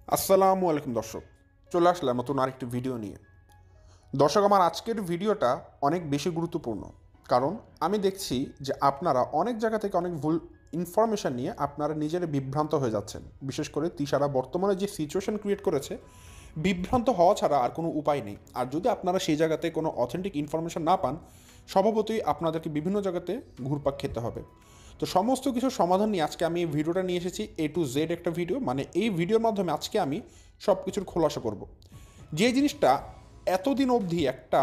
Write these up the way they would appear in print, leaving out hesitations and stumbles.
আসসালামু আলাইকুম দর্শক, চলে আসলাম নতুন আরেকটি ভিডিও নিয়ে। দর্শক, আমার আজকের ভিডিওটা অনেক বেশি গুরুত্বপূর্ণ, কারণ আমি দেখছি যে আপনারা অনেক জায়গা থেকে অনেক ভুল ইনফরমেশান নিয়ে আপনারা নিজেরা বিভ্রান্ত হয়ে যাচ্ছেন। বিশেষ করে তিশারা বর্তমানে যে সিচুয়েশন ক্রিয়েট করেছে, বিভ্রান্ত হওয়া ছাড়া আর কোনো উপায় নেই। আর যদি আপনারা সেই জায়গাতে কোনো অথেন্টিক ইনফরমেশান না পান, স্বভাবতই আপনাদেরকে বিভিন্ন জায়গাতে ঘুরপাক খেতে হবে। তো সমস্ত কিছুর সমাধান নিয়ে আজকে আমি এই ভিডিওটা নিয়ে এসেছি, A to Z একটা ভিডিও। মানে এই ভিডিওর মাধ্যমে আজকে আমি সব কিছুর খোলাসা করব। যে জিনিসটা এতদিন অবধি একটা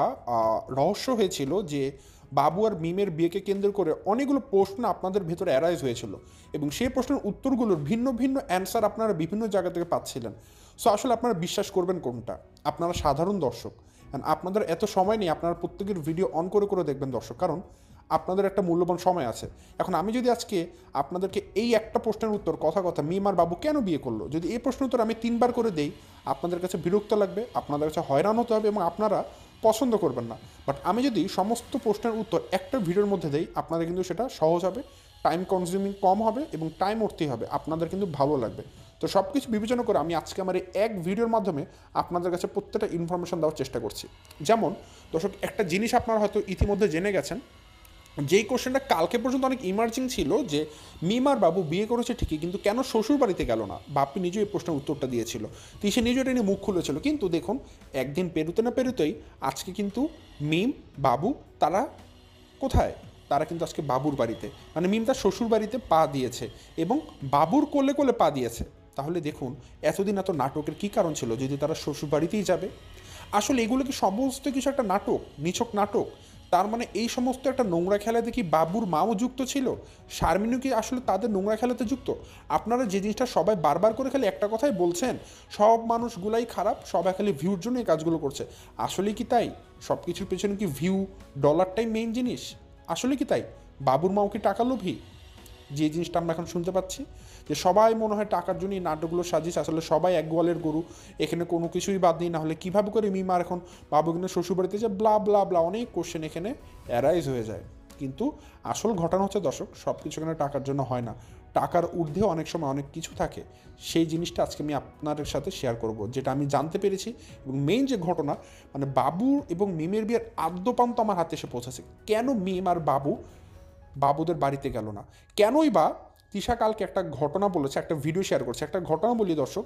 রহস্য হয়েছিল, যে বাবু আর মিমের বিয়েকে কেন্দ্র করে অনেকগুলো প্রশ্ন আপনাদের ভেতরে অ্যারাইজ হয়েছিল, এবং সেই প্রশ্নের উত্তরগুলোর ভিন্ন ভিন্ন অ্যান্সার আপনারা বিভিন্ন জায়গা থেকে পাচ্ছিলেন। সো আসলে আপনারা বিশ্বাস করবেন কোনটা? আপনারা সাধারণ দর্শক, আপনাদের এত সময় নেই আপনারা প্রত্যেকের ভিডিও অন করে করে দেখবেন দর্শক, কারণ আপনাদের একটা মূল্যবান সময় আছে। এখন আমি যদি আজকে আপনাদেরকে এই একটা প্রশ্নের উত্তর, কথা কথা মিম আর বাবু কেন বিয়ে করলো, যদি এই প্রশ্নের উত্তর আমি 3বার করে দেই, আপনাদের কাছে বিরক্ত লাগবে, আপনাদের কাছে হয়রান হতে হবে, এবং আপনারা পছন্দ করবেন না। বাট আমি যদি সমস্ত প্রশ্নের উত্তর একটা ভিডিওর মধ্যে দেই, আপনাদের কিন্তু সেটা সহজ হবে, টাইম কনজিউমিং কম হবে, এবং টাইম উঠতেই হবে, আপনাদের কিন্তু ভালো লাগবে। তো সব কিছু বিবেচনা করে আমি আজকে আমার এই এক ভিডিওর মাধ্যমে আপনাদের কাছে প্রত্যেকটা ইনফরমেশন দেওয়ার চেষ্টা করছি। যেমন দর্শক, একটা জিনিস আপনারা হয়তো ইতিমধ্যে জেনে গেছেন, যেই কোশ্চেনটা কালকে পর্যন্ত অনেক ইমার্জিং ছিল, যে মিমার বাবু বিয়ে করেছে ঠিকই, কিন্তু কেন শ্বশুর বাড়িতে গেল না? বাপ্পি নিজেও এই প্রশ্নের উত্তরটা দিয়েছিল, সে নিজেও এটা নিয়ে মুখ খুলেছিল। কিন্তু দেখুন, একদিন পেরুতে না পেরুতেই আজকে কিন্তু মিম বাবু তারা কোথায়? তারা কিন্তু আজকে বাবুর বাড়িতে, মানে মিম তার শ্বশুর বাড়িতে পা দিয়েছে, এবং বাবুর কোলে কোলে পা দিয়েছে। তাহলে দেখুন, এতদিন এত নাটকের কী কারণ ছিল যদি তারা শ্বশুর বাড়িতেই যাবে? আসলে এগুলো কি সমস্ত কিছু একটা নাটক, নিছক নাটক? তার মানে এই সমস্ত একটা নোংরা খেলাতে কি বাবুর মাও যুক্ত ছিল? শারমিনও কি আসলে তাদের নোংরা খেলাতে যুক্ত? আপনারা যে জিনিসটা সবাই বারবার করে খালি একটা কথাই বলছেন, সব মানুষগুলাই খারাপ, সবাই খালি ভিউর জন্য এই কাজগুলো করছে, আসলে কি তাই? সব কিছুর পেছনে কি ভিউ, ডলারটাই মেইন জিনিস? আসলে কি তাই? বাবুর মাও কি টাকা লোভী? যে জিনিসটা আমরা এখন শুনতে পাচ্ছি, যে সবাই মনে হয় টাকার জন্য এই নাটকগুলো সাজিয়েছে, আসলে সবাই এক গোয়ালের গরু, এখানে কোনো কিছুই বাদ নেই। না হলে কীভাবে করে মিমার এখন বাবু কিন্তু শ্বশুরবাড়িতে যে ব্লা ব্লা ব্লা অনেক কোশ্চেন এখানে অ্যারাইজ হয়ে যায়। কিন্তু আসল ঘটনা হচ্ছে দর্শক, সব কিছু এখানে টাকার জন্য হয় না, টাকার ঊর্ধ্বে অনেক সময় অনেক কিছু থাকে। সেই জিনিসটা আজকে আমি আপনাদের সাথে শেয়ার করব, যেটা আমি জানতে পেরেছি। এবং মেইন যে ঘটনা, মানে বাবু এবং মিমের বিয়ের আদ্যপান্ত আমার হাতে এসে পৌঁছেছে। কেন মিম আর বাবু বাবুদের বাড়িতে গেল না? কেনই বা তিশা কালকে একটা ঘটনা বলেছে, একটা ভিডিও শেয়ার করছে। একটা ঘটনা বলি দর্শক,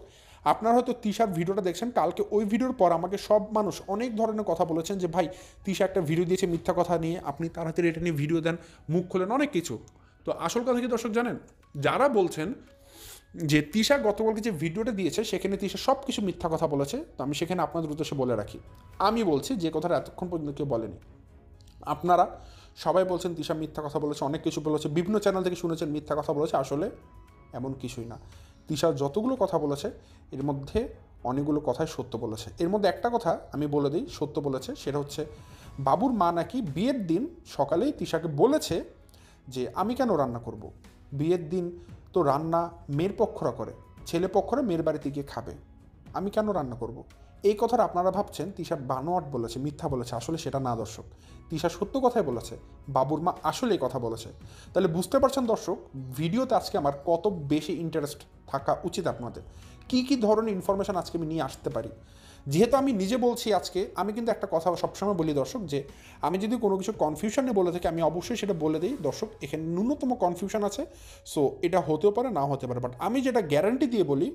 আপনারা হয়তো তিশার ভিডিওটা দেখছেন, কালকে ওই ভিডিওর পর আমাকে সব মানুষ অনেক ধরনের কথা বলেছেন, যে ভাই তিশা একটা ভিডিও দিয়েছে মিথ্যা কথা নিয়ে, আপনি তাড়াতাড়ি এটা নিয়ে ভিডিও দেন, মুখ খোলেন, অনেক কিছু। তো আসল কথা কি দর্শক জানেন? যারা বলছেন যে তিশা গতকালকে যে ভিডিওটা দিয়েছে সেখানে তিশা সব কিছু মিথ্যা কথা বলেছে, তো আমি সেখানে আপনাদের উদ্দেশ্যে বলে রাখি, আমি বলছি যে কথাটা এতক্ষণ পর্যন্ত কেউ বলেনি। আপনারা সবাই বলছেন তিশা মিথ্যা কথা বলেছে, অনেক কিছু বলেছে, বিভিন্ন চ্যানেল থেকে শুনেছেন মিথ্যা কথা বলেছে, আসলে এমন কিছুই না। তিশা যতগুলো কথা বলেছে এর মধ্যে অনেকগুলো কথাই সত্য বলেছে। এর মধ্যে একটা কথা আমি বলে দিই সত্য বলেছে, সেটা হচ্ছে বাবুর মা নাকি বিয়ের দিন সকালেই তিশাকে বলেছে যে আমি কেন রান্না করব, বিয়ের দিন তো রান্না মেয়ের পক্ষরা করে, ছেলে পক্ষরা মেয়ের বাড়িতে গিয়ে খাবে, আমি কেন রান্না করব। এই কথাটা আপনারা ভাবছেন তিশা বানোয়াট বলেছে, মিথ্যা বলেছে, আসলে সেটা না দর্শক, তিশা সত্য কথাই বলেছে, বাবুর মা আসলে এই কথা বলেছে। তাহলে বুঝতে পারছেন দর্শক, ভিডিওতে আজকে আমার কত বেশি ইন্টারেস্ট থাকা উচিত আপনাদের, কী কী ধরনের ইনফরমেশান আজকে আমি নিয়ে আসতে পারি। যেহেতু আমি নিজে বলছি আজকে, আমি কিন্তু একটা কথা সবসময় বলি দর্শক, যে আমি যদি কোনো কিছু কনফিউশনে বলে থাকি আমি অবশ্যই সেটা বলে দিই দর্শক, এখানে ন্যূনতম কনফিউশন আছে, সো এটা হতেও পারে না হতে পারে, বাট আমি যেটা গ্যারান্টি দিয়ে বলি,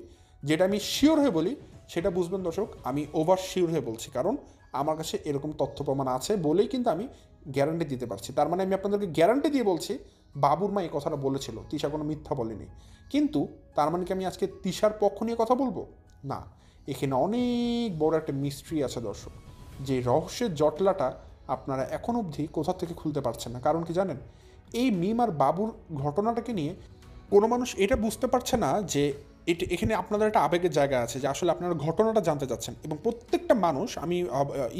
যেটা আমি শিওর হয়ে বলি, সেটা বুঝবেন দর্শক, আমি ওভার শিওর হয়ে বলছি, কারণ আমার কাছে এরকম তথ্য প্রমাণ আছে বলেই কিন্তু আমি গ্যারান্টি দিতে পারছি। তার মানে আমি আপনাদেরকে গ্যারান্টি দিয়ে বলছি বাবুর মা এই কথাটা বলেছিল, তিশা কোনো মিথ্যা বলেনি। কিন্তু তার মানে কি আমি আজকে তিশার পক্ষ নিয়ে কথা বলবো? না, এখানে অনেক বড় একটা মিস্ট্রি আছে দর্শক, যে রহস্যের জটলাটা আপনারা এখন অবধি কোথা থেকে খুলতে পারছেন না। কারণ কি জানেন, এই মিম আর বাবুর ঘটনাটাকে নিয়ে কোনো মানুষ এটা বুঝতে পারছে না যে এখানে আপনাদের একটা আবেগের জায়গা আছে, যে আসলে আপনারা ঘটনাটা জানতে চাচ্ছেন, এবং প্রত্যেকটা মানুষ, আমি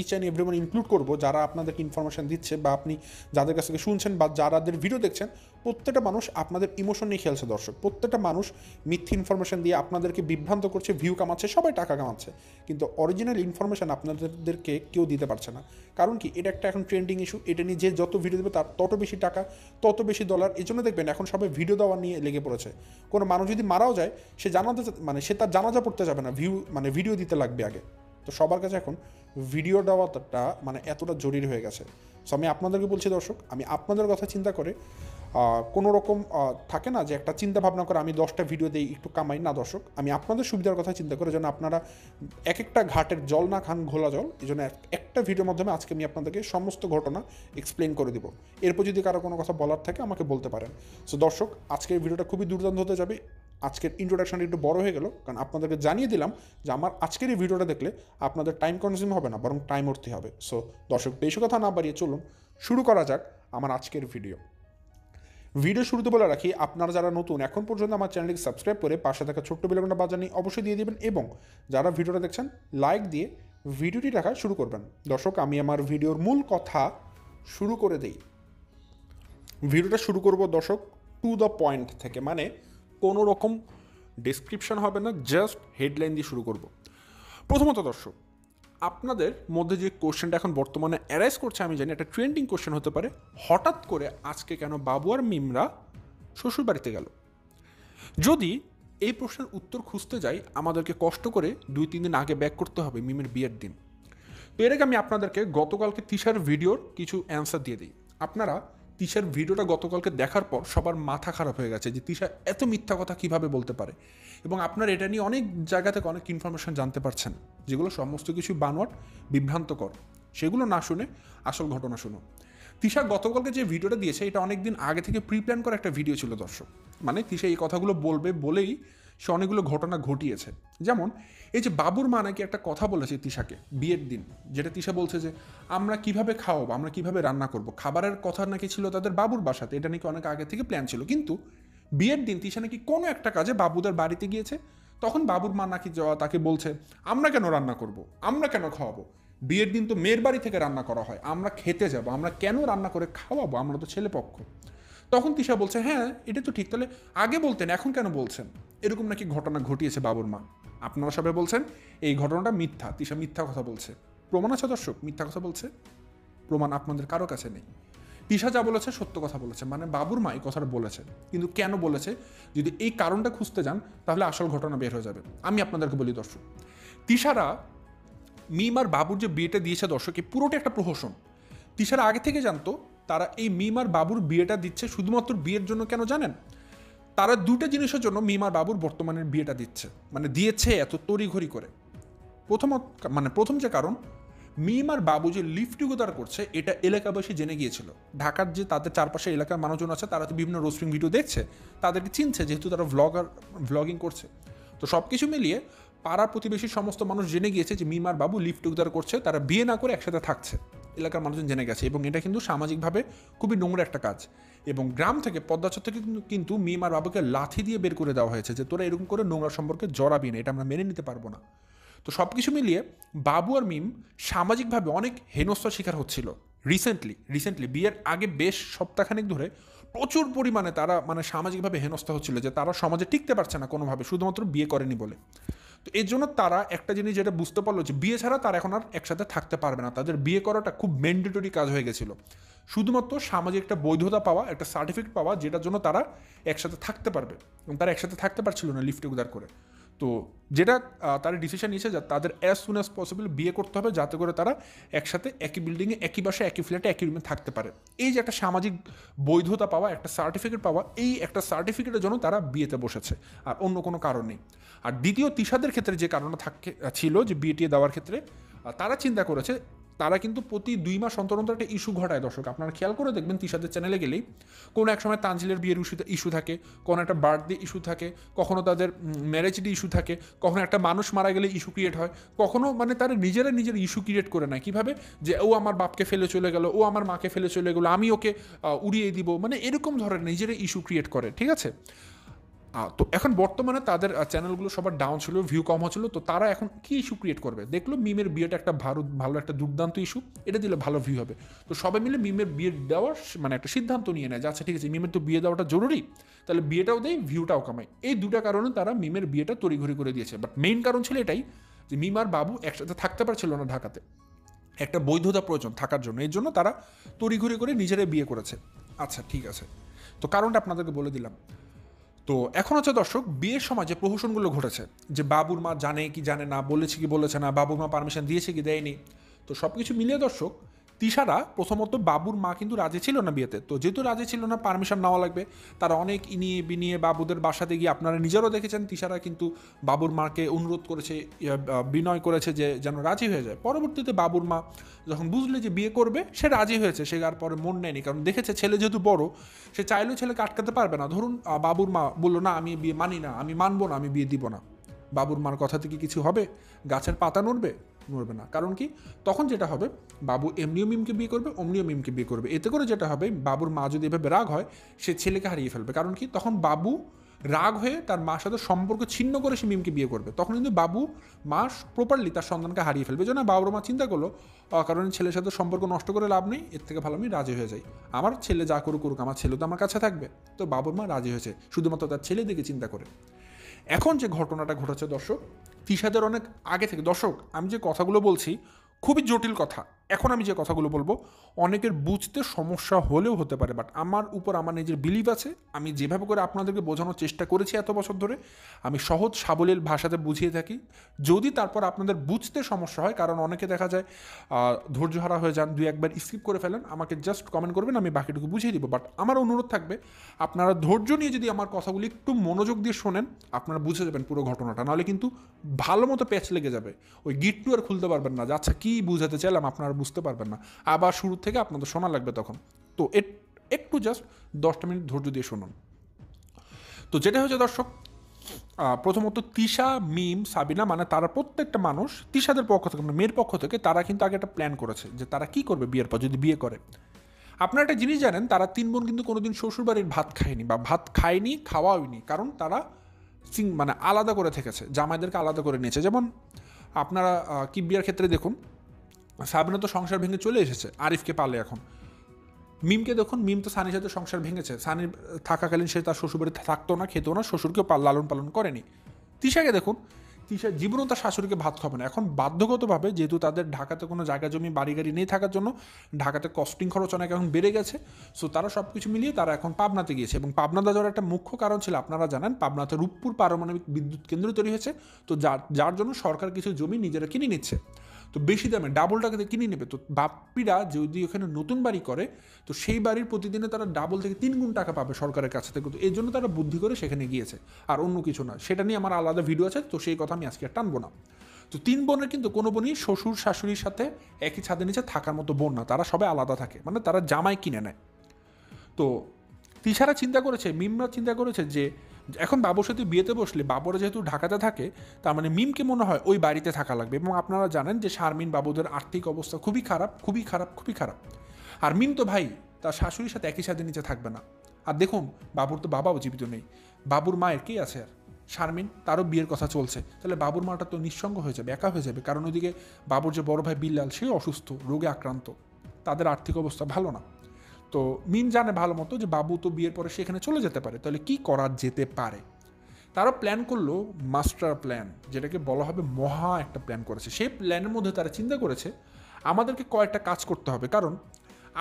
ইচ অ্যান্ড এভরিওয়ান ইনক্লুড করবো, যারা আপনাদেরকে ইনফরমেশান দিচ্ছে, বা আপনি যাদের কাছ থেকে শুনছেন, বা যারাদের ভিডিও দেখছেন, প্রত্যেকটা মানুষ আপনাদের ইমোশন নিয়ে খেলছে দর্শক। প্রত্যেকটা মানুষ মিথ্যে ইনফরমেশন দিয়ে আপনাদেরকে বিভ্রান্ত করছে, ভিউ কামাচ্ছে, সবাই টাকা কামাচ্ছে, কিন্তু অরিজিনাল ইনফরমেশন আপনাদেরকে কেউ দিতে পারছে না। কারণ কি, এটা একটা এখন ট্রেন্ডিং ইস্যু। এটা নিয়ে যে যত ভিডিও দেবে তার তত বেশি টাকা, তত বেশি ডলার। এই জন্য দেখবেন এখন সবাই ভিডিও দেওয়া নিয়ে লেগে পড়েছে। কোনো মানুষ যদি মারাও যায়, সে সে তার জানাজা পড়তে যাবে না, ভিডিও দিতে লাগবে আগে। তো সবার কাছে এখন ভিডিও দেওয়াটা এতটা জরুরি হয়ে গেছে। সো আমি আপনাদেরকে বলছি দর্শক, আমি আপনাদের কথা চিন্তা করে কোনো রকম থাকে না যে একটা চিন্তা ভাবনা করে আমি 10টা ভিডিও দিই একটু কামাই না দর্শক, আমি আপনাদের সুবিধার কথা চিন্তা করে যেন আপনারা এক একটা ঘাটের জল না খান ঘোলা জল। এই জন্য একটা ভিডিওর মাধ্যমে আজকে আমি আপনাদেরকে সমস্ত ঘটনা এক্সপ্লেন করে দিব। এরপর যদি কারো কোনো কথা বলার থাকে আমাকে বলতে পারেন। সো দর্শক, আজকের ভিডিওটা খুবই দুর্দান্ত হতে যাবে। আজকের ইন্ট্রোডাকশনটা একটু বড় হয়ে গেল, কারণ আপনাদেরকে জানিয়ে দিলাম যে আমার আজকের এই ভিডিওটা দেখলে আপনাদের টাইম কনজিউম হবে না, বরং টাইম অর্থী হবে। সো দর্শক, বেশি কথা না বাড়িয়ে চলুন শুরু করা যাক আমার আজকের ভিডিও শুরুতে বলে রাখি, আপনারা যারা নতুন এখন পর্যন্ত আমার চ্যানেলকে সাবস্ক্রাইব করে পাশে থাকা ছোট্ট বেল আইকনটা বাজানি অবশ্যই দিয়ে দেবেন, এবং যারা ভিডিওটা দেখছেন লাইক দিয়ে ভিডিওটি দেখা শুরু করবেন। দর্শক, আমি আমার ভিডিওর মূল কথা শুরু করে দিই। ভিডিওটা শুরু করব দর্শক টু দ্য পয়েন্ট থেকে, কোনো রকম ডেসক্রিপশন হবে না, জাস্ট হেডলাইন দিয়ে শুরু করব। প্রথমত দর্শক, আপনাদের মধ্যে যে কোশ্চেনটা এখন বর্তমানে অ্যারাইজ করছে, আমি জানি একটা ট্রেন্ডিং কোশ্চেন হতে পারে, হঠাৎ করে আজকে কেন বাবু আর মিমরা শ্বশুর বাড়িতে গেল। যদি এই প্রশ্নের উত্তর খুঁজতে যাই, আমাদেরকে কষ্ট করে 2-3 দিন আগে ব্যাক করতে হবে মিমের বিয়ের দিন। তো এর আগে আমি আপনাদেরকে গতকালকে তিশার ভিডিওর কিছু অ্যান্সার দিয়ে দিই। আপনারা তিশার ভিডিওটা গতকালকে দেখার পর সবার মাথা খারাপ হয়ে গেছে যে তিশা এত মিথ্যা কথা কিভাবে বলতে পারে, এবং আপনারা এটা নিয়ে অনেক জায়গা থেকে অনেক ইনফরমেশন জানতে পারছেন, যেগুলো সমস্ত কিছু বানোয়াট, বিভ্রান্তকর। সেগুলো না শুনে আসল ঘটনা শুনো। তিশা গতকালকে যে ভিডিওটা দিয়েছে, এটা অনেক দিন আগে থেকে প্রি প্ল্যান করা একটা ভিডিও ছিল দর্শক। তিশা এই কথাগুলো বলবে বলেই সে অনেকগুলো ঘটনা ঘটিয়েছে। যেমন এই যে বাবুর মা নাকি একটা কথা বলেছে তিশাকে বিয়ের দিন, যেটা তিশা বলছে যে আমরা কিভাবে খাওয়াবো, আমরা কিভাবে রান্না করব, খাবারের কথা নাকি ছিল তাদের বাবুর বাসাতে, এটা নাকি অনেক আগে থেকে প্ল্যান ছিল। কিন্তু বিয়ের দিন তিশা নাকি কোনো একটা কাজে বাবুদের বাড়িতে গিয়েছে, তখন বাবুর মা নাকি তাকে বলছে আমরা কেন রান্না করব, আমরা কেন খাওয়াবো, বিয়ের দিন তো মেয়ের বাড়ি থেকে রান্না করা হয়, আমরা খেতে যাব, আমরা কেন রান্না করে খাওয়াবো, আমরা তো ছেলে পক্ষ। তখন তিশা বলছে হ্যাঁ এটা তো ঠিক, তাহলে আগে বলতেন এখন কেন বলছেন। এরকম নাকি ঘটনা ঘটিয়েছে বাবুর মা। আপনারা সবাই বলছেন এই ঘটনাটা মিথ্যা, তিশা মিথ্যা কথা বলছে। প্রমাণ আছে দর্শক মিথ্যা কথা বলছে? প্রমাণ আপনাদের কারো কাছে নেই। তিশা যা বলেছে সত্য কথা বলেছে, বাবুর মা এই কথাটা বলেছে। কিন্তু কেন বলেছে, যদি এই কারণটা খুঁজতে যান তাহলে আসল ঘটনা বের হয়ে যাবে। আমি আপনাদেরকে বলি দর্শক, তিশারা মিম আর বাবুর যে বিয়েটা দিয়েছে দর্শক, এই পুরোটা একটা প্রহসন। তিশারা আগে থেকে জানতো তারা এই মিম আর বাবুর বিয়েটা দিচ্ছে শুধুমাত্র বিয়ের জন্য। কেন জানেন? তারা দুটো জিনিসের জন্য মিম আর বাবুর বর্তমানের বিয়েটা দিচ্ছে, দিয়েছে এত তড়িঘড়ি করে। প্রথম যে কারণ, মিম আর বাবু যে লিভ টুগেদার করছে এটা এলাকাবাসী জেনে গিয়েছিল। ঢাকার যে তাদের চারপাশে এলাকার মানুষজন আছে, তারা তো বিভিন্ন রোস্টিং ভিডিও দেখছে, তাদেরকে চিনছে যেহেতু তারা ভ্লগিং করছে। তো সব কিছু মিলিয়ে পাড়া প্রতিবেশী সমস্ত মানুষ জেনে গিয়েছে যে মিম আর বাবু লিভ টুগেদার করছে, তারা বিয়ে না করে একসাথে থাকছে। এলাকার মানুষজন জেনে গেছে, এবং এটা কিন্তু সামাজিকভাবে খুবই নোংরা একটা কাজ। এবং গ্রাম থেকে পদ্মাচর থেকে কিন্তু মিম আর বাবুকে লাথি দিয়ে বের করে দেওয়া হয়েছে যে তোরা এরকম করে নোংরা সম্পর্কে জড়াবি না, এটা আমরা মেনে নিতে পারবো না। তো সব কিছু মিলিয়ে বাবু আর মিম সামাজিকভাবে অনেক হেনস্থার শিকার হচ্ছিল। রিসেন্টলি বিয়ের আগে বেশ সপ্তাহখানেক ধরে প্রচুর পরিমাণে তারা সামাজিকভাবে হেনস্থা হচ্ছিল যে তারা সমাজে টিকতে পারছে না কোনোভাবে, শুধুমাত্র বিয়ে করেনি বলে। তো এর জন্য তারা একটা জিনিস যেটা বুঝতে পারলো যে বিয়ে ছাড়া তারা এখন আর একসাথে থাকতে পারবে না, তাদের বিয়ে করাটা খুব ম্যান্ডেটরি কাজ হয়ে গেছিলো। শুধুমাত্র সামাজিক একটা বৈধতা পাওয়া, একটা সার্টিফিকেট পাওয়া, যেটার জন্য তারা একসাথে থাকতে পারবে, এবং তারা একসাথে থাকতে পারছিল না লিভ টুগেদার করে। তো যেটা তারা ডিসিশন নিয়েছে যে তাদের অ্যাজ সুন অ্যাজ পসিবল বিয়ে করতে হবে, যাতে করে তারা একসাথে একই বিল্ডিংয়ে, একই বাসায়, একই ফ্ল্যাটে, একই রুমে থাকতে পারে। এই যে একটা সামাজিক বৈধতা পাওয়া, একটা সার্টিফিকেট পাওয়া, এই একটা সার্টিফিকেটের জন্য তারা বিয়েতে বসেছে, আর অন্য কোনো কারণ নেই। আর দ্বিতীয় তিশাদের ক্ষেত্রে যে কারণটা ছিল যে বিয়ে টিয়ে দেওয়ার ক্ষেত্রে, তারা চিন্তা করেছে, তারা কিন্তু প্রতি 2 মাস অন্তর অন্তর একটা ইস্যু ঘটায় দর্শক। আপনারা খেয়াল করে দেখবেন তিশাদের চ্যানেলে গেলেই কোনো এক সময় তানজিলের বিয়ের ইস্যু থাকে, কোনো একটা বার্থডে ইস্যু থাকে, কখনো তাদের ম্যারেজ ডে ইস্যু থাকে, কখনো একটা মানুষ মারা গেলে ইস্যু ক্রিয়েট হয়, কখনো তারা নিজের ইস্যু ক্রিয়েট করে নেয়। কীভাবে? যে ও আমার বাপকে ফেলে চলে গেল, ও আমার মাকে ফেলে চলে গেলো, আমি ওকে উড়িয়ে দিব, এরকম ধরনের নিজেরা ইস্যু ক্রিয়েট করে। ঠিক আছে? তো এখন বর্তমানে তাদের চ্যানেলগুলো সবার ডাউন ছিল, ভিউ কম হচ্ছিল, তো তারা এখন কি ইস্যু ক্রিয়েট করবে, দেখলো মিমের বিয়েটা একটা ভালো একটা দুর্দান্ত ইস্যু, এটা দিলে ভালো ভিউ হবে, তো সবাই মিলে মিমের বিয়ে দেওয়ার মানে একটা সিদ্ধান্ত নিয়ে নেয় যে আচ্ছা ঠিক আছে মিমের তো বিয়ে দেওয়াটা জরুরি, তাহলে বিয়েটাও দেয় ভিউটাও কামায়। এই দুটা কারণে তারা মিমের বিয়েটা তড়িঘড়ি করে দিয়েছে। বাট মেইন কারণ ছিল এটাই যে মিম আর বাবু একসাথে থাকতে পারছিল না ঢাকাতে, একটা বৈধতা প্রয়োজন থাকার জন্য, এই জন্য তারা তড়িঘড়ি করে নিজেরাই বিয়ে করেছে। আচ্ছা ঠিক আছে, তো কারণটা আপনাদেরকে বলে দিলাম। তো এখন হচ্ছে দর্শক, বিয়ের সময় যে প্রহসনগুলো ঘটেছে, যে বাবুর মা জানে কি জানে না, বলেছে কি বলেছে না, বাবুর মা পারমিশন দিয়েছে কি দেয়নি, তো সব কিছু মিলিয়ে দর্শক তিশারা প্রথমত বাবুর মা কিন্তু রাজি ছিল না বিয়েতে, তো যেহেতু রাজি ছিল না পারমিশন নেওয়া লাগবে, তারা অনেক ইনিয়ে বিনিয়ে বাবুদের বাসাতে গিয়ে আপনারা নিজেরও দেখেছেন তিশারা কিন্তু বাবুর মাকে অনুরোধ করেছে, বিনয় করেছে যে যেন রাজি হয়ে যায়। পরবর্তীতে বাবুর মা যখন বুঝলে যে বিয়ে করবে সে রাজি হয়েছে, সে আর পরে মন নেয়নি, কারণ দেখেছে ছেলে যেহেতু বড়, সে চাইলেও ছেলেকে আটকাতে পারবে না। ধরুন বাবুর মা বললো না আমি বিয়ে মানি না, আমি মানবো না, আমি বিয়ে দিব না, বাবুর মার কথা থেকে কিছু হবে? গাছের পাতা নড়বে? নড়বে না। কারণ কি, তখন যেটা হবে বাবু এমনিও মিমকে বিয়ে করবে, অমনিও মিমকে বিয়ে করবে, এতে করে যেটা হবে বাবুর মা যদি এভাবে রাগ হয় সে ছেলেকে হারিয়ে ফেলবে। কারণ কি, তখন বাবু রাগ হয়ে তার মার সাথে সম্পর্ক ছিন্ন করে সে মিমকে বিয়ে করবে, তখন কিন্তু বাবু মা প্রপারলি তার সন্তানকে হারিয়ে ফেলবে। এই জন্য বাবুর মা চিন্তা করলো কারণ ছেলের সাথে সম্পর্ক নষ্ট করে লাভ নেই, এর থেকে ভালো আমি রাজি হয়ে যাই, আমার ছেলে যা করুক করুক, আমার ছেলে তো আমার কাছে থাকবে। তো বাবুর মা রাজি হয়েছে শুধুমাত্র তার ছেলে দিকে চিন্তা করে। এখন যে ঘটনাটা ঘটেছে দর্শক, তিশাদের অনেক আগে থেকে, দর্শক আমি যে কথাগুলো বলছি খুবই জটিল কথা, এখন আমি যে কথাগুলো বলবো অনেকের বুঝতে সমস্যা হলেও হতে পারে, বাট আমার উপর আমার নিজের বিলিভ আছে, আমি যেভাবে করে আপনাদেরকে বোঝানোর চেষ্টা করেছি এত বছর ধরে, আমি সহজ সাবলীল ভাষাতে বুঝিয়ে থাকি। যদি তারপর আপনাদের বুঝতে সমস্যা হয়, কারণ অনেকে দেখা যায় ধৈর্যহারা হয়ে যান, দুই একবার স্কিপ করে ফেলেন, আমাকে জাস্ট কমেন্ট করবেন, আমি বাকিটুকু বুঝিয়ে দিব। বাট আমার অনুরোধ থাকবে আপনারা ধৈর্য নিয়ে যদি আমার কথাগুলি একটু মনোযোগ দিয়ে শোনেন, আপনারা বুঝে যাবেন পুরো ঘটনাটা, নাহলে কিন্তু ভালো মতো প্যাচ লেগে যাবে, ওই গিট্টু আর খুলতে পারবেন না যে আচ্ছা কী বুঝাতে চাইলাম আপনারা বুঝতে পারবেন না, আবার শুরু থেকে আপনাদের শোনা লাগবে তখন। তো একটু জাস্ট 10টা মিনিট ধৈর্য দিয়ে শুনুন। তো যেটা হচ্ছে দর্শক, প্রথমত তিশা, মিম, সাবিনা, মানে তারা প্রত্যেকটা মানুষ তিশাদের পক্ষ থেকে, মানে মেয়ের পক্ষ থেকে, তারা কিন্তু আগে একটা প্ল্যান করেছে যে তারা কি করবে বিয়ের পর যদি বিয়ে করে। আপনারা একটা জিনিস জানেন, তারা 3 বোন কিন্তু কোনোদিন শ্বশুরবাড়ির ভাত খায়নি, বা ভাত খায়নি, খাওয়াওনি, কারণ তারা মানে আলাদা করে থেকেছে, জামাইদেরকে আলাদা করে নিয়েছে। যেমন আপনারা কিবিয়ার ক্ষেত্রে দেখুন, সাবিনা তো সংসার ভেঙে চলে এসেছে, আরিফকে পালে। এখন মিমকে দেখুন, মিম তো সানির সাথে সংসার ভেঙেছে, সানির থাকাকালীন সে তার শ্বশুরবাড়িতে থাকতো না, খেতো না, শ্বশুরকেও লালন পালন করেনি। তিশাকে দেখুন, তিশা জীবনও তার শাশুড়িকে ভাত খাবে না, এখন বাধ্যগতভাবে যেহেতু তাদের ঢাকাতে কোনো জায়গা জমি বাড়ি গাড়ি নেই থাকার জন্য, ঢাকাতে কস্টিং খরচ অনেক এখন বেড়ে গেছে, সো তারা সব কিছু মিলিয়ে তারা এখন পাবনাতে গিয়েছে। এবং পাবনাতে যাওয়ার একটা মুখ্য কারণ ছিল, আপনারা জানেন পাবনাতে রূপপুর পারমাণবিক বিদ্যুৎ কেন্দ্র তৈরি হয়েছে, তো যার জন্য সরকার কিছু জমি নিজেরা কিনে নিচ্ছে, তো বেশি দামে ডাবল টাকাতে কিনে নেবে। তো বাপ্পিরা যদি ওখানে নতুন বাড়ি করে, তো সেই বাড়ির প্রতিদিনে তারা ডাবল থেকে 3 গুণ টাকা পাবে সরকারের কাছ থেকে, তো এই জন্য তারা বুদ্ধি করে সেখানে গিয়েছে, আর অন্য কিছু না। সেটা নিয়ে আমার আলাদা ভিডিও আছে, তো সেই কথা আমি আজকে আর টানবো না। তো 3 বোনের কিন্তু কোনো বোনই শ্বশুর শাশুড়ির সাথে একই ছাদের নিচে থাকার মতো বোন না, তারা সবাই আলাদা থাকে, মানে তারা জামাই কিনে নেয়। তো তিশারা চিন্তা করেছে, মিমরা চিন্তা করেছে যে এখন বাবুর সাথে বিয়েতে বসলে, বাবুরা যেহেতু ঢাকাতে থাকে, তার মানে মিমকে মনে হয় ওই বাড়িতে থাকা লাগবে। এবং আপনারা জানেন যে শারমিন বাবুদের আর্থিক অবস্থা খুবই খারাপ, খুবই খারাপ, খুবই খারাপ। আর মিম তো ভাই তার শাশুড়ির সাথে একই ছাদের নিচে থাকবে না। আর দেখুন বাবুর তো বাবাও জীবিত নেই, বাবুর মায়ের কে আছে আর? শারমিন, তারও বিয়ের কথা চলছে, তাহলে বাবুর মাটা তো নিঃসঙ্গ হয়ে যাবে, একা হয়ে যাবে, কারণ ওইদিকে বাবুর যে বড় ভাই বিল্লাল সেও অসুস্থ, রোগে আক্রান্ত, তাদের আর্থিক অবস্থা ভালো না। তো মিম জানে ভালো মতো যে বাবু তো বিয়ের পরে সেখানে চলে যেতে পারে, তাহলে কি করা যেতে পারে? তারা প্ল্যান করলো মাস্টার প্ল্যান, যেটাকে বলা হবে মহা একটা প্ল্যান করেছে। সেই প্ল্যানের মধ্যে তারা চিন্তা করেছে আমাদেরকে কয়েকটা কাজ করতে হবে, কারণ